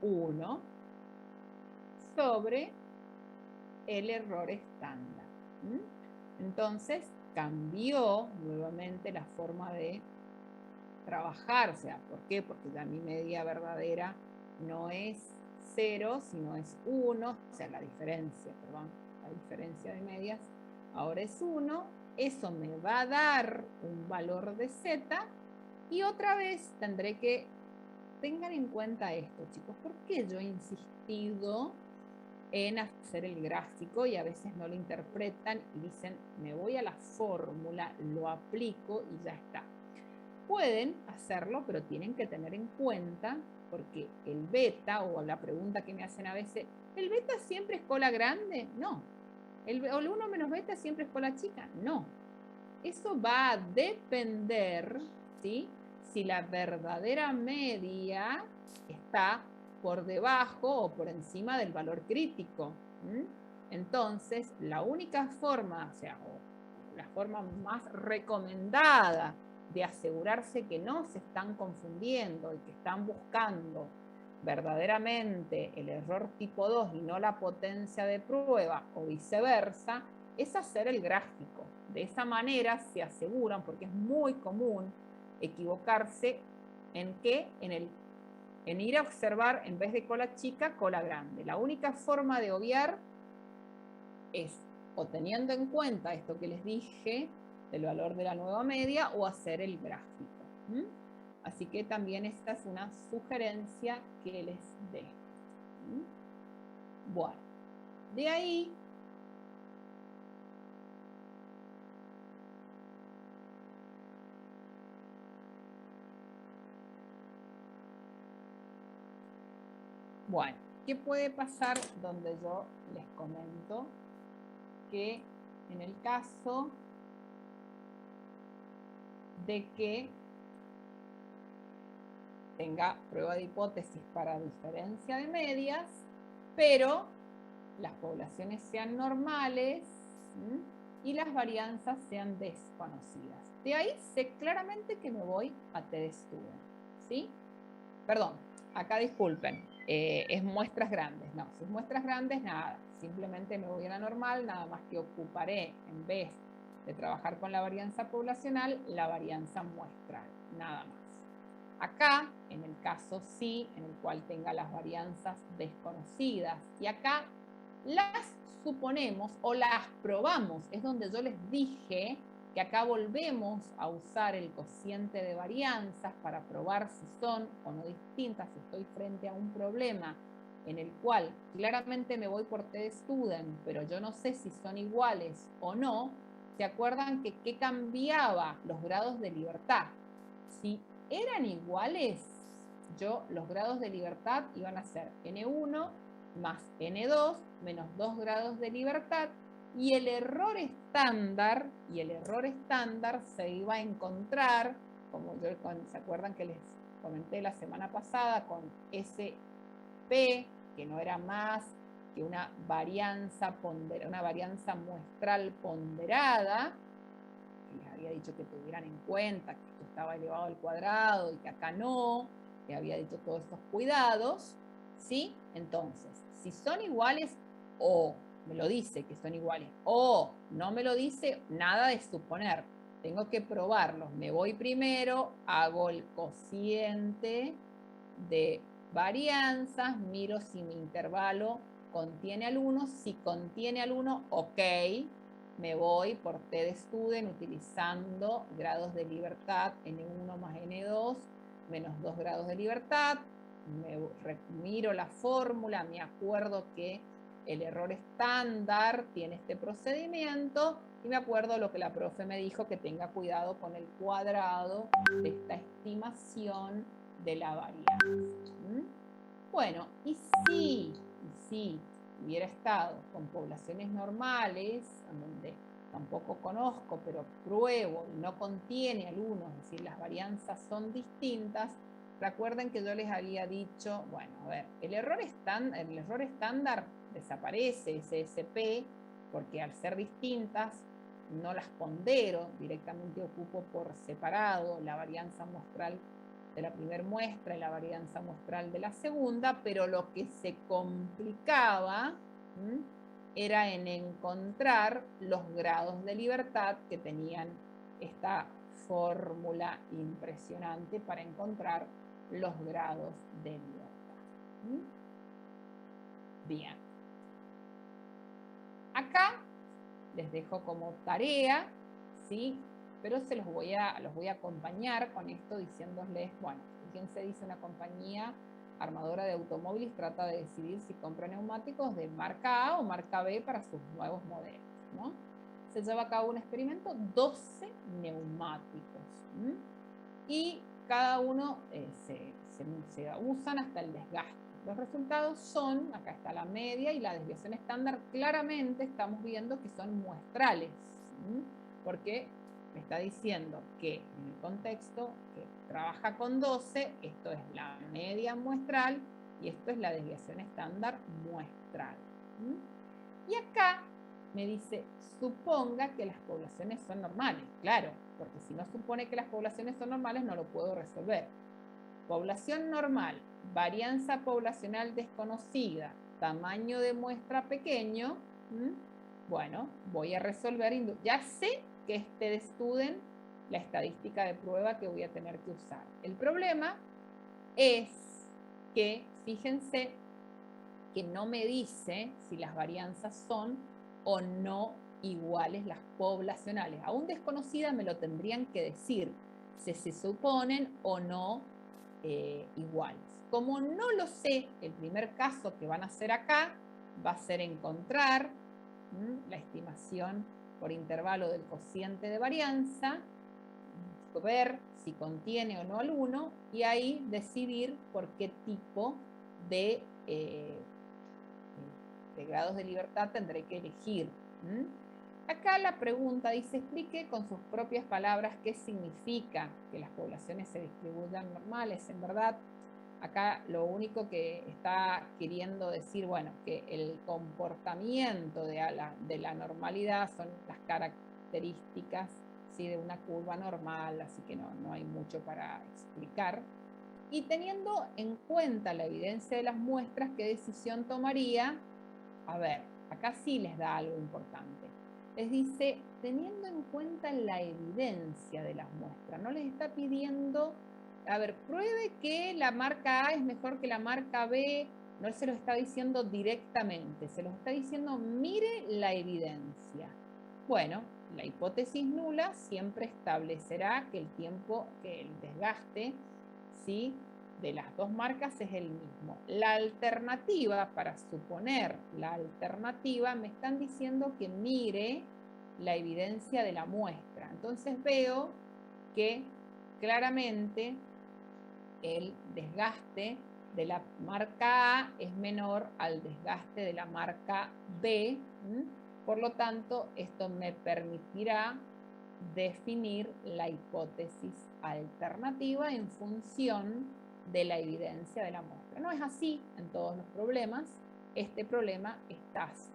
1 sobre el error estándar. Entonces, cambió nuevamente la forma de trabajar. O sea, ¿por qué? Porque ya mi media verdadera no es 0, sino es 1. O sea, la diferencia de medias ahora es 1. Eso me va a dar un valor de z. Y otra vez tendré que... Tengan en cuenta esto, chicos. ¿Por qué yo he insistido en hacer el gráfico y a veces no lo interpretan y dicen, me voy a la fórmula, lo aplico y ya está? Pueden hacerlo, pero tienen que tener en cuenta, porque el beta, o la pregunta que me hacen a veces, ¿el beta siempre es cola grande? No. ¿El 1 menos beta siempre es cola chica? No. Eso va a depender, ¿sí?, si la verdadera media está por debajo o por encima del valor crítico. Entonces, la única forma, o sea, la forma más recomendada de asegurarse que no se están confundiendo y que están buscando verdaderamente el error tipo 2 y no la potencia de prueba o viceversa, es hacer el gráfico. De esa manera se aseguran, porque es muy común equivocarse en qué, en ir a observar en vez de cola chica, cola grande. La única forma de obviar es o teniendo en cuenta esto que les dije del valor de la nueva media o hacer el gráfico. Así que también esta es una sugerencia que les dejo. Bueno, de ahí bueno, ¿qué puede pasar donde yo les comento que en el caso de que tenga prueba de hipótesis para diferencia de medias, pero las poblaciones sean normales y las varianzas sean desconocidas? De ahí sé claramente que me voy a t-student, ¿sí? Perdón, acá disculpen, es muestras grandes. No, si es muestras grandes, nada, simplemente me voy a la normal, nada más que ocuparé, en vez de trabajar con la varianza poblacional, la varianza muestral, nada más. Acá, en el caso sí, en el cual tenga las varianzas desconocidas, y acá las suponemos o las probamos, es donde yo les dije que acá volvemos a usar el cociente de varianzas para probar si son o no distintas, si estoy frente a un problema en el cual claramente me voy por t-student, pero yo no sé si son iguales o no. ¿Se acuerdan que qué cambiaba? Los grados de libertad. Si eran iguales, los grados de libertad iban a ser N1 más N2 menos 2 grados de libertad, y el error estándar se iba a encontrar, como ¿se acuerdan que les comenté la semana pasada? Con SP, que no era más que una varianza muestral ponderada, que les había dicho que tuvieran en cuenta que esto estaba elevado al cuadrado y que acá no, le había dicho todos estos cuidados, ¿sí? Entonces, si son iguales, o me lo dice que son iguales, o no me lo dice, nada de suponer, tengo que probarlos. Me voy primero, hago el cociente de varianzas, miro si mi intervalo contiene al 1, si contiene al 1, ok, me voy por T de student utilizando grados de libertad N1 más N2 menos 2 grados de libertad. Miro la fórmula, me acuerdo que el error estándar tiene este procedimiento y me acuerdo lo que la profe me dijo, que tenga cuidado con el cuadrado de esta estimación de la varianza. Bueno, y si hubiera estado con poblaciones normales, donde tampoco conozco, pero pruebo y no contiene alumnos, es decir, las varianzas son distintas, recuerden que yo les había dicho, bueno, a ver, el error estándar desaparece, SSP, porque al ser distintas, no las pondero, directamente ocupo por separado la varianza muestral de la primera muestra y la varianza muestral de la segunda, pero lo que se complicaba era en encontrar los grados de libertad que tenían esta fórmula impresionante para encontrar los grados de libertad. Bien. Acá les dejo como tarea, ¿sí? Pero los voy a acompañar con esto diciéndoles, bueno, fíjense, dice una compañía armadora de automóviles trata de decidir si compra neumáticos de marca A o marca B para sus nuevos modelos, ¿no? Se lleva a cabo un experimento, 12 neumáticos, y cada uno se usan hasta el desgaste. Los resultados son, acá está la media y la desviación estándar, claramente estamos viendo que son muestrales, porque me está diciendo que en el contexto que trabaja con 12, esto es la media muestral y esto es la desviación estándar muestral. Y acá me dice, suponga que las poblaciones son normales. Claro, porque si no supone que las poblaciones son normales no lo puedo resolver. Población normal, varianza poblacional desconocida, tamaño de muestra pequeño. Bueno, voy a resolver, ya sé que este de student, la estadística de prueba que voy a tener que usar. El problema es que, fíjense, que no me dice si las varianzas son o no iguales las poblacionales. Aún desconocida me lo tendrían que decir, si se suponen o no iguales. Como no lo sé, el primer caso que van a hacer acá va a ser encontrar la estimación por intervalo del cociente de varianza, ver si contiene o no al 1 y ahí decidir por qué tipo de grados de libertad tendré que elegir. Acá la pregunta dice, explique con sus propias palabras qué significa que las poblaciones se distribuyan normales. En verdad, acá lo único que está queriendo decir, bueno, que el comportamiento de la normalidad son las características, ¿sí?, de una curva normal, así que no hay mucho para explicar. Y teniendo en cuenta la evidencia de las muestras, ¿qué decisión tomaría? A ver, acá sí les da algo importante. Les dice, teniendo en cuenta la evidencia de las muestras, no les está pidiendo, a ver, pruebe que la marca A es mejor que la marca B, no se lo está diciendo directamente, se lo está diciendo, mire la evidencia. Bueno, la hipótesis nula siempre establecerá que el desgaste, ¿sí?, de las dos marcas es el mismo. La alternativa, para suponer la alternativa, me están diciendo que mire la evidencia de la muestra. Entonces veo que claramente el desgaste de la marca A es menor al desgaste de la marca B. Por lo tanto, esto me permitirá definir la hipótesis alternativa en función de la evidencia de la muestra. No es así en todos los problemas, este problema está así.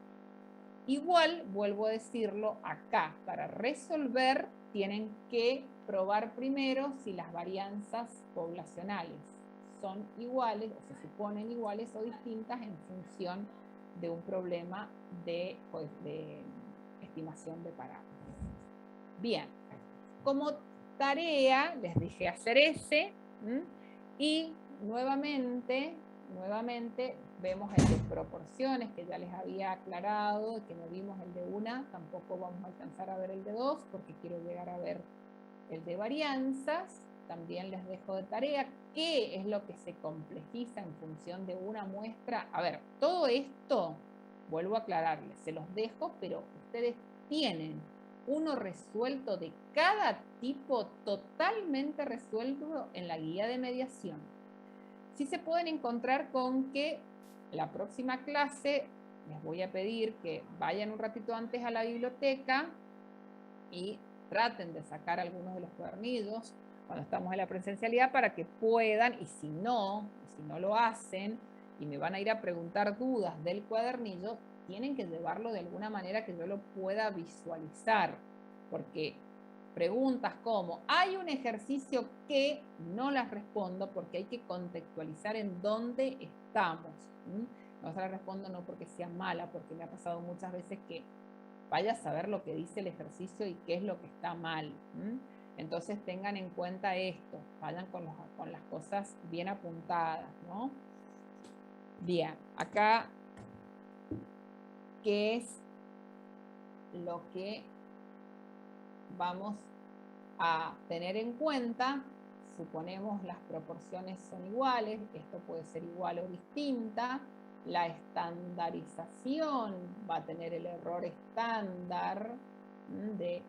Igual, vuelvo a decirlo, acá para resolver tienen que probar primero si las varianzas poblacionales son iguales o se suponen iguales o distintas en función de un problema de estimación de parámetros. Bien, como tarea les dije hacer ese y nuevamente vemos el de proporciones, que ya les había aclarado, que no vimos el de una, tampoco vamos a alcanzar a ver el de dos, porque quiero llegar a ver el de varianzas. También les dejo de tarea qué es lo que se complejiza en función de una muestra. A ver, todo esto, vuelvo a aclararles, se los dejo, pero ustedes tienen uno resuelto de cada tipo, totalmente resuelto en la guía de mediación. Sí se pueden encontrar con que la próxima clase les voy a pedir que vayan un ratito antes a la biblioteca y traten de sacar algunos de los cuadernillos cuando estamos en la presencialidad para que puedan, y si no lo hacen y me van a ir a preguntar dudas del cuadernillo, tienen que llevarlo de alguna manera que yo lo pueda visualizar, porque preguntas como, hay un ejercicio que no las respondo porque hay que contextualizar en dónde estamos. No se las respondo no porque sea mala, porque me ha pasado muchas veces que vaya a saber lo que dice el ejercicio y qué es lo que está mal. Entonces tengan en cuenta esto, vayan con las cosas bien apuntadas, ¿no? Bien, acá, ¿qué es lo que vamos a tener en cuenta? Suponemos las proporciones son iguales, esto puede ser igual o distinta. La estandarización va a tener el error estándar de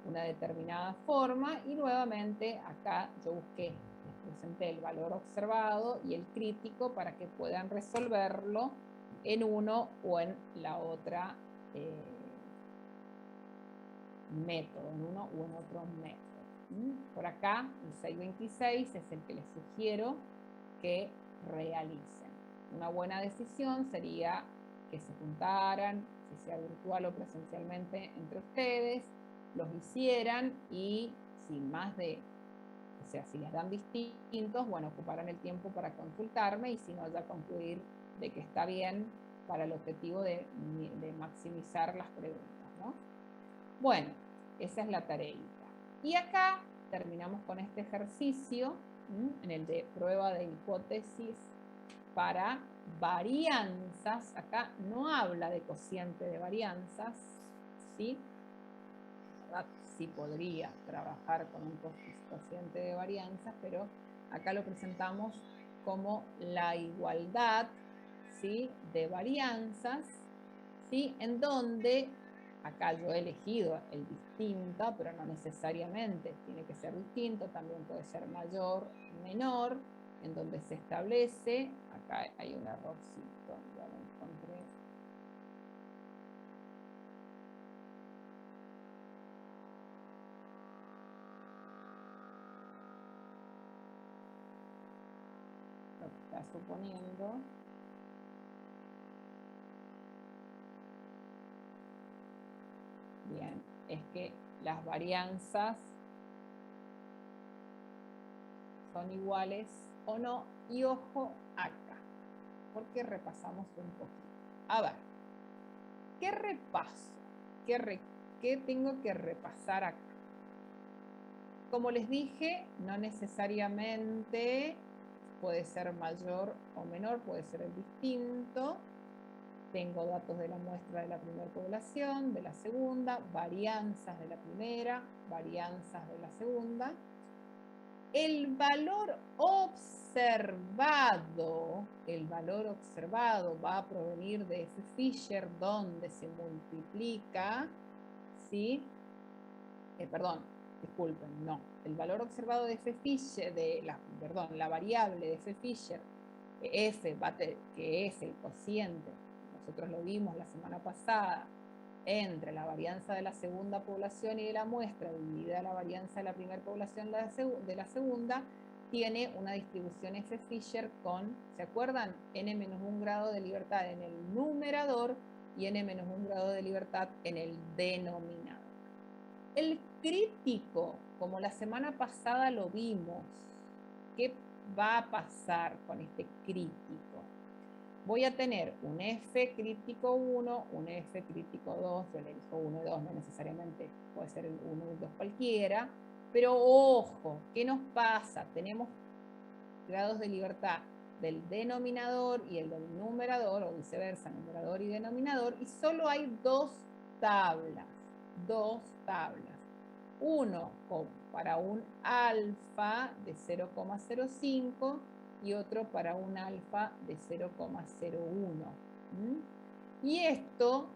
una determinada forma, y nuevamente acá yo busqué, les presenté el valor observado y el crítico para que puedan resolverlo en uno o en la otra método, en uno o en otro método. Por acá, el 626 es el que les sugiero que realicen. Una buena decisión sería que se juntaran, si sea virtual o presencialmente entre ustedes, los hicieran y sin más de, o sea, si les dan distintos, bueno, ocuparán el tiempo para consultarme y si no, ya concluir de que está bien para el objetivo de maximizar las preguntas, ¿no? Bueno, esa es la tareita. Y acá terminamos con este ejercicio, en el de prueba de hipótesis para varianzas. Acá no habla de cociente de varianzas, ¿sí? Sí podría trabajar con un cociente de varianzas, pero acá lo presentamos como la igualdad, ¿sí?, de varianzas, ¿sí?, en donde acá yo he elegido el distinta, pero no necesariamente tiene que ser distinto, también puede ser mayor, menor, en donde se establece, acá hay un errorcito, ya lo encontré. Lo que está suponiendo. Bien, es que las varianzas son iguales o no, y ojo acá, porque repasamos un poquito. A ver, ¿qué repaso? ¿Qué tengo que repasar acá? Como les dije, no necesariamente puede ser mayor o menor, puede ser el distinto. Tengo datos de la muestra de la primera población, de la segunda, varianzas de la primera, varianzas de la segunda. El valor observado va a provenir de F. Fisher, donde se multiplica, ¿sí? Perdón, disculpen, no. El valor observado de F. Fisher, la variable de F. Fisher, F, que es el cociente, nosotros lo vimos la semana pasada, entre la varianza de la segunda población y de la muestra dividida la varianza de la primera población de la segunda, tiene una distribución F. Fisher con, ¿se acuerdan? N-1 grado de libertad en el numerador y N-1 grado de libertad en el denominador. El crítico, como la semana pasada lo vimos, ¿qué va a pasar con este crítico? Voy a tener un F crítico 1, un F crítico 2, yo le elijo 1 y 2, no necesariamente puede ser el 1 y el 2 cualquiera, pero ojo, ¿qué nos pasa? Tenemos grados de libertad del denominador y el del numerador, o viceversa, numerador y denominador, y solo hay dos tablas. Uno para un alfa de 0,05 y otro para un alfa de 0,01. Y esto,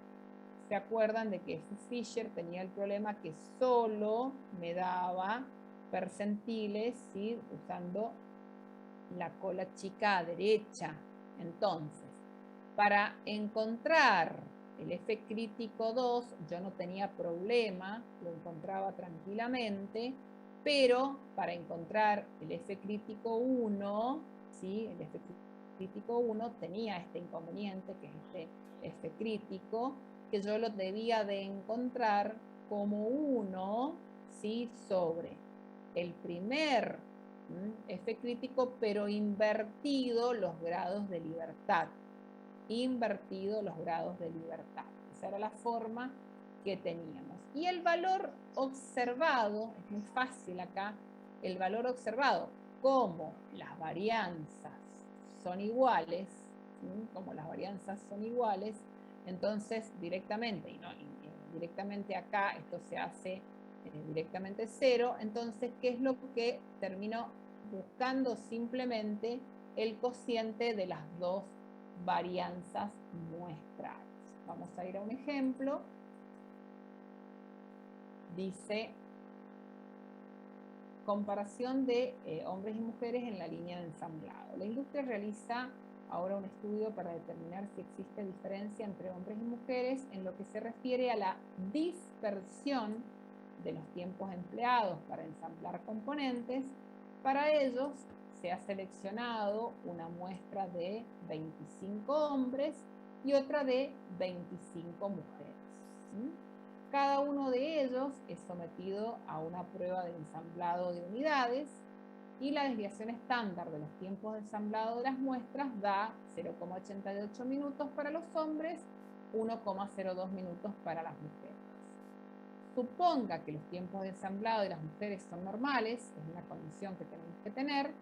¿se acuerdan de que Fisher tenía el problema que solo me daba percentiles, ¿sí? Usando la cola chica derecha? Entonces, para encontrar el F crítico 2, yo no tenía problema, lo encontraba tranquilamente, pero para encontrar el F crítico 1, ¿sí? El F crítico 1 tenía este inconveniente, que es este F crítico, que yo lo debía de encontrar como 1, ¿sí? Sobre el primer F crítico, pero invertido los grados de libertad. Esa era la forma que teníamos. Y el valor observado, es muy fácil acá, el valor observado, como las varianzas son iguales, entonces directamente, directamente acá esto se hace directamente 0, entonces, ¿qué es lo que termino buscando? Simplemente el cociente de las dos varianzas muestrales. Vamos a ir a un ejemplo. Dice, comparación de hombres y mujeres en la línea de ensamblado. La industria realiza ahora un estudio para determinar si existe diferencia entre hombres y mujeres en lo que se refiere a la dispersión de los tiempos empleados para ensamblar componentes. Para ellos se ha seleccionado una muestra de 25 hombres y otra de 25 mujeres. Cada uno de ellos es sometido a una prueba de ensamblado de unidades y la desviación estándar de los tiempos de ensamblado de las muestras da 0,88 minutos para los hombres, 1,02 minutos para las mujeres. Suponga que los tiempos de ensamblado de las mujeres son normales, es una condición que tenemos que tener.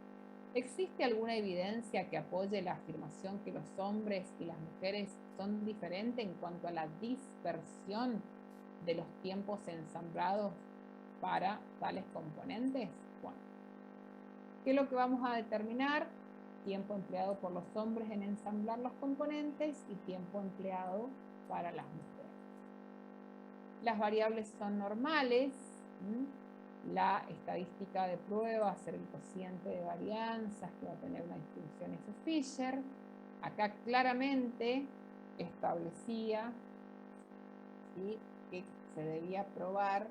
¿Existe alguna evidencia que apoye la afirmación que los hombres y las mujeres son diferentes en cuanto a la dispersión de los tiempos ensamblados para tales componentes? Bueno, ¿qué es lo que vamos a determinar? Tiempo empleado por los hombres en ensamblar los componentes y tiempo empleado para las mujeres. Las variables son normales. La estadística de prueba va a ser el cociente de varianzas, que va a tener una distribución F. Fisher. Acá claramente establecía, ¿sí?, que se debía probar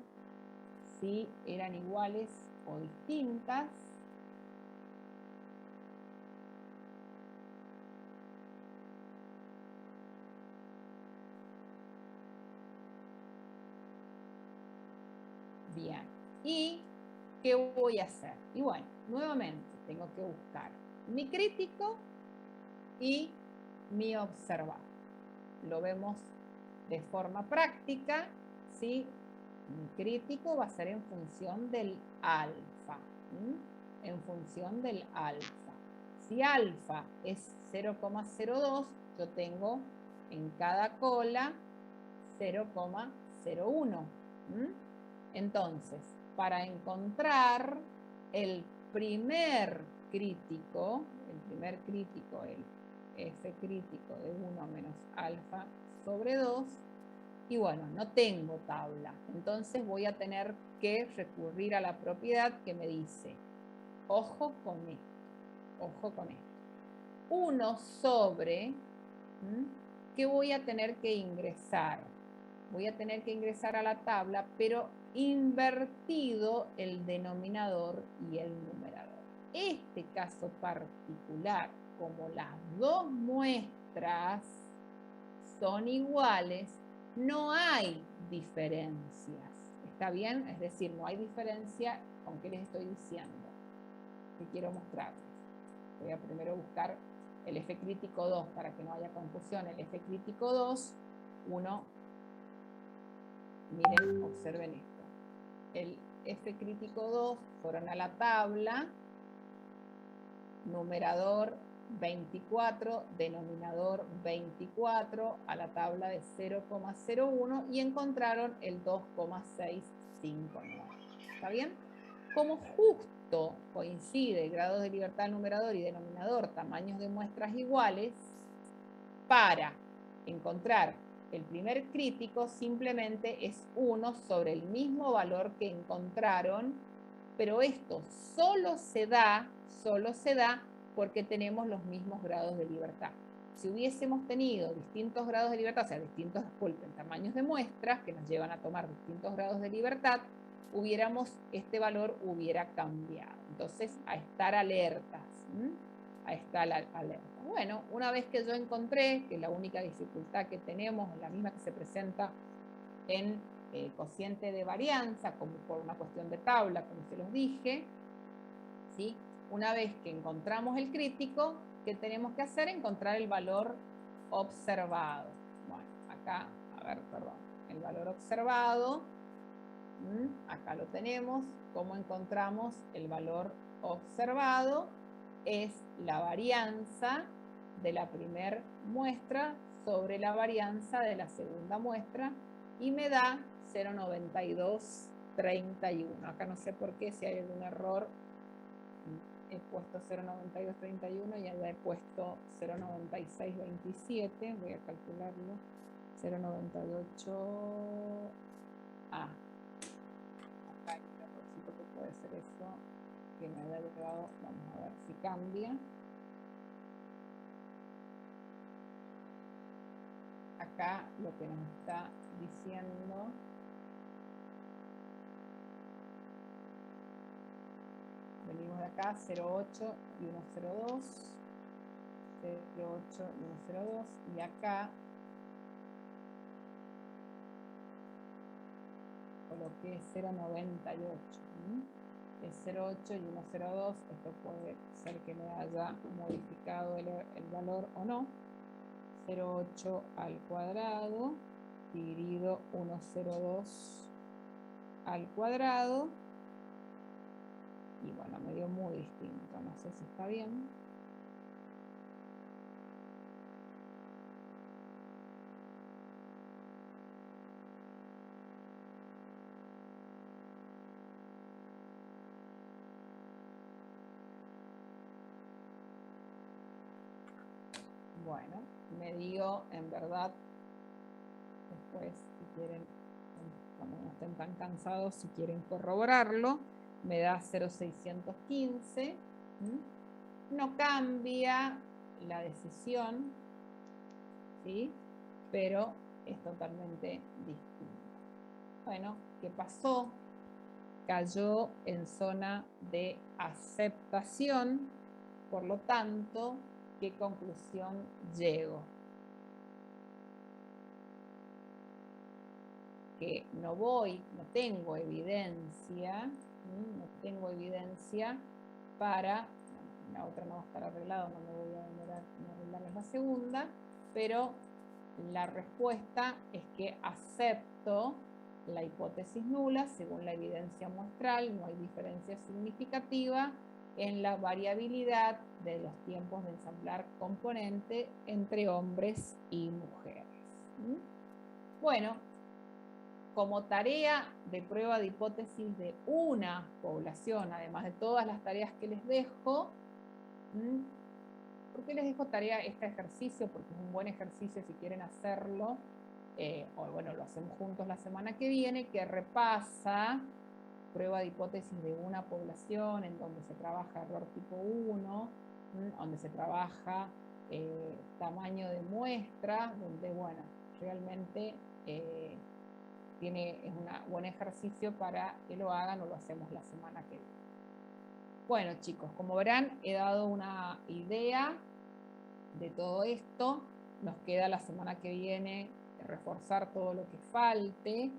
si eran iguales o distintas. Bien, ¿y qué voy a hacer? Y bueno, nuevamente tengo que buscar mi crítico y mi observado. Lo vemos de forma práctica, ¿sí? Mi crítico va a ser en función del alfa. En función del alfa. Si alfa es 0,02, yo tengo en cada cola 0,01. Entonces, para encontrar el primer crítico, el F crítico de 1 menos alfa sobre 2, y bueno, no tengo tabla, entonces voy a tener que recurrir a la propiedad que me dice, ojo con esto, 1 sobre, ¿qué voy a tener que ingresar? Voy a tener que ingresar a la tabla, pero invertido el denominador y el numerador. Este caso particular, como las dos muestras son iguales, no hay diferencias. ¿Está bien? Es decir, no hay diferencia con qué les estoy diciendo, que quiero mostrarles. Voy a primero buscar el F crítico 2 para que no haya confusión. El F crítico 2, miren, observen esto. El F crítico 2 fueron a la tabla, numerador 24, denominador 24, a la tabla de 0,01 y encontraron el 2,659. ¿Está bien? Como justo coincide grados de libertad numerador y denominador, tamaños de muestras iguales, para encontrar el primer crítico simplemente es 1 sobre el mismo valor que encontraron, pero esto solo se da porque tenemos los mismos grados de libertad. Si hubiésemos tenido distintos grados de libertad, o sea, distintos, disculpen, tamaños de muestras que nos llevan a tomar distintos grados de libertad, este valor hubiera cambiado. Entonces, a estar alertas, a estar alerta. Bueno, una vez que yo encontré que la única dificultad que tenemos es la misma que se presenta en cociente de varianza, como por una cuestión de tabla, como se los dije, ¿sí? Una vez que encontramos el crítico, ¿qué tenemos que hacer? Encontrar el valor observado. Bueno, acá, a ver, perdón, el valor observado, acá lo tenemos. ¿Cómo encontramos el valor observado? Es la varianza de la primera muestra sobre la varianza de la segunda muestra y me da 0,9231. Acá no sé por qué, si hay algún error, he puesto 0,9231 y ya he puesto 0,9627. Voy a calcularlo. 0,98. Acá hay un errorcito que puede ser eso, que me haya llevado. Vamos a ver si cambia. Acá lo que nos está diciendo venimos de acá, 0,8 y 1,02, 0,8 y 1,02, y acá coloqué 0,98. Es 0,8 y 1,02, esto puede ser que me haya modificado el valor o no. 0,8 al cuadrado dividido 1,02 al cuadrado. Y bueno, me dio muy distinto, no sé si está bien. Bueno, me dio en verdad, después si quieren, cuando no estén tan cansados, si quieren corroborarlo, me da 0,615. No cambia la decisión, ¿sí? Pero es totalmente distinta. Bueno, ¿qué pasó? Cayó en zona de aceptación, por lo tanto, ¿qué conclusión llego? Que no tengo evidencia, para, la otra no va a estar arreglada, no me voy a demorar en arreglar la segunda, pero la respuesta es que acepto la hipótesis nula. Según la evidencia muestral, no hay diferencia significativa en la variabilidad de los tiempos de ensamblar componente entre hombres y mujeres. Bueno, como tarea de prueba de hipótesis de una población, además de todas las tareas que les dejo, ¿por qué les dejo tarea este ejercicio? Porque es un buen ejercicio si quieren hacerlo, o bueno, lo hacemos juntos la semana que viene, que repasa prueba de hipótesis de una población en donde se trabaja error tipo 1, donde se trabaja tamaño de muestra, donde, bueno, realmente es un buen ejercicio para que lo hagan, o lo hacemos la semana que viene. Bueno, chicos, como verán, he dado una idea de todo esto. Nos queda la semana que viene reforzar todo lo que falte,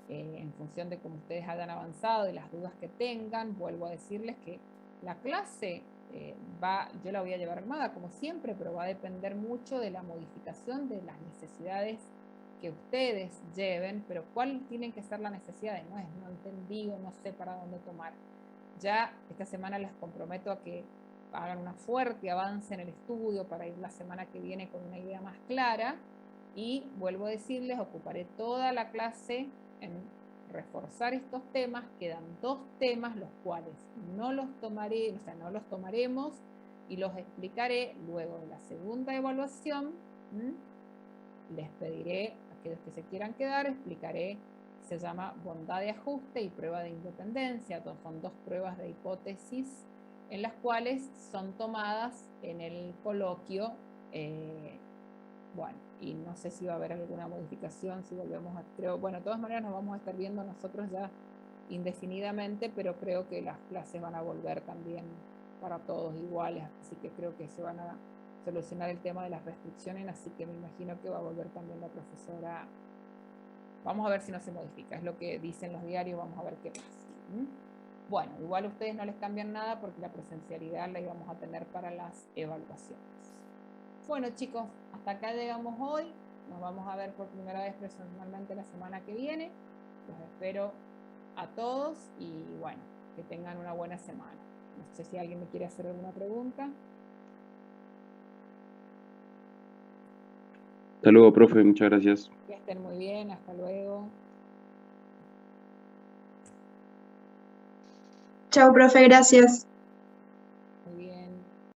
en función de cómo ustedes hayan avanzado y las dudas que tengan. Vuelvo a decirles que la clase yo la voy a llevar armada como siempre, pero va a depender mucho de la modificación de las necesidades que ustedes lleven. Pero ¿cuál tienen que ser las necesidades? No es no entendí o no sé para dónde tomar. Ya esta semana les comprometo a que hagan una fuerte avance en el estudio para ir la semana que viene con una idea más clara. Y vuelvo a decirles, ocuparé toda la clase en reforzar estos temas. Quedan 2 temas, los cuales no los tomaré, o sea, no los tomaremos y los explicaré luego de la segunda evaluación. Les pediré a aquellos que se quieran quedar, explicaré, se llama bondad de ajuste y prueba de independencia. Son 2 pruebas de hipótesis en las cuales son tomadas en el coloquio. Bueno, y no sé si va a haber alguna modificación, si volvemos a... bueno, de todas maneras nos vamos a estar viendo nosotros ya indefinidamente, pero creo que las clases van a volver también para todos iguales, así que creo que se van a solucionar el tema de las restricciones, así que me imagino que va a volver también la profesora. Vamos a ver si no se modifica, es lo que dicen los diarios, vamos a ver qué pasa. Bueno, igual a ustedes no les cambian nada porque la presencialidad la íbamos a tener para las evaluaciones. Bueno, chicos, hasta acá llegamos hoy. Nos vamos a ver por primera vez personalmente la semana que viene. Los espero a todos y bueno, que tengan una buena semana. No sé si alguien me quiere hacer alguna pregunta. Hasta luego, profe, muchas gracias. Que estén muy bien, hasta luego. Chao, profe, gracias.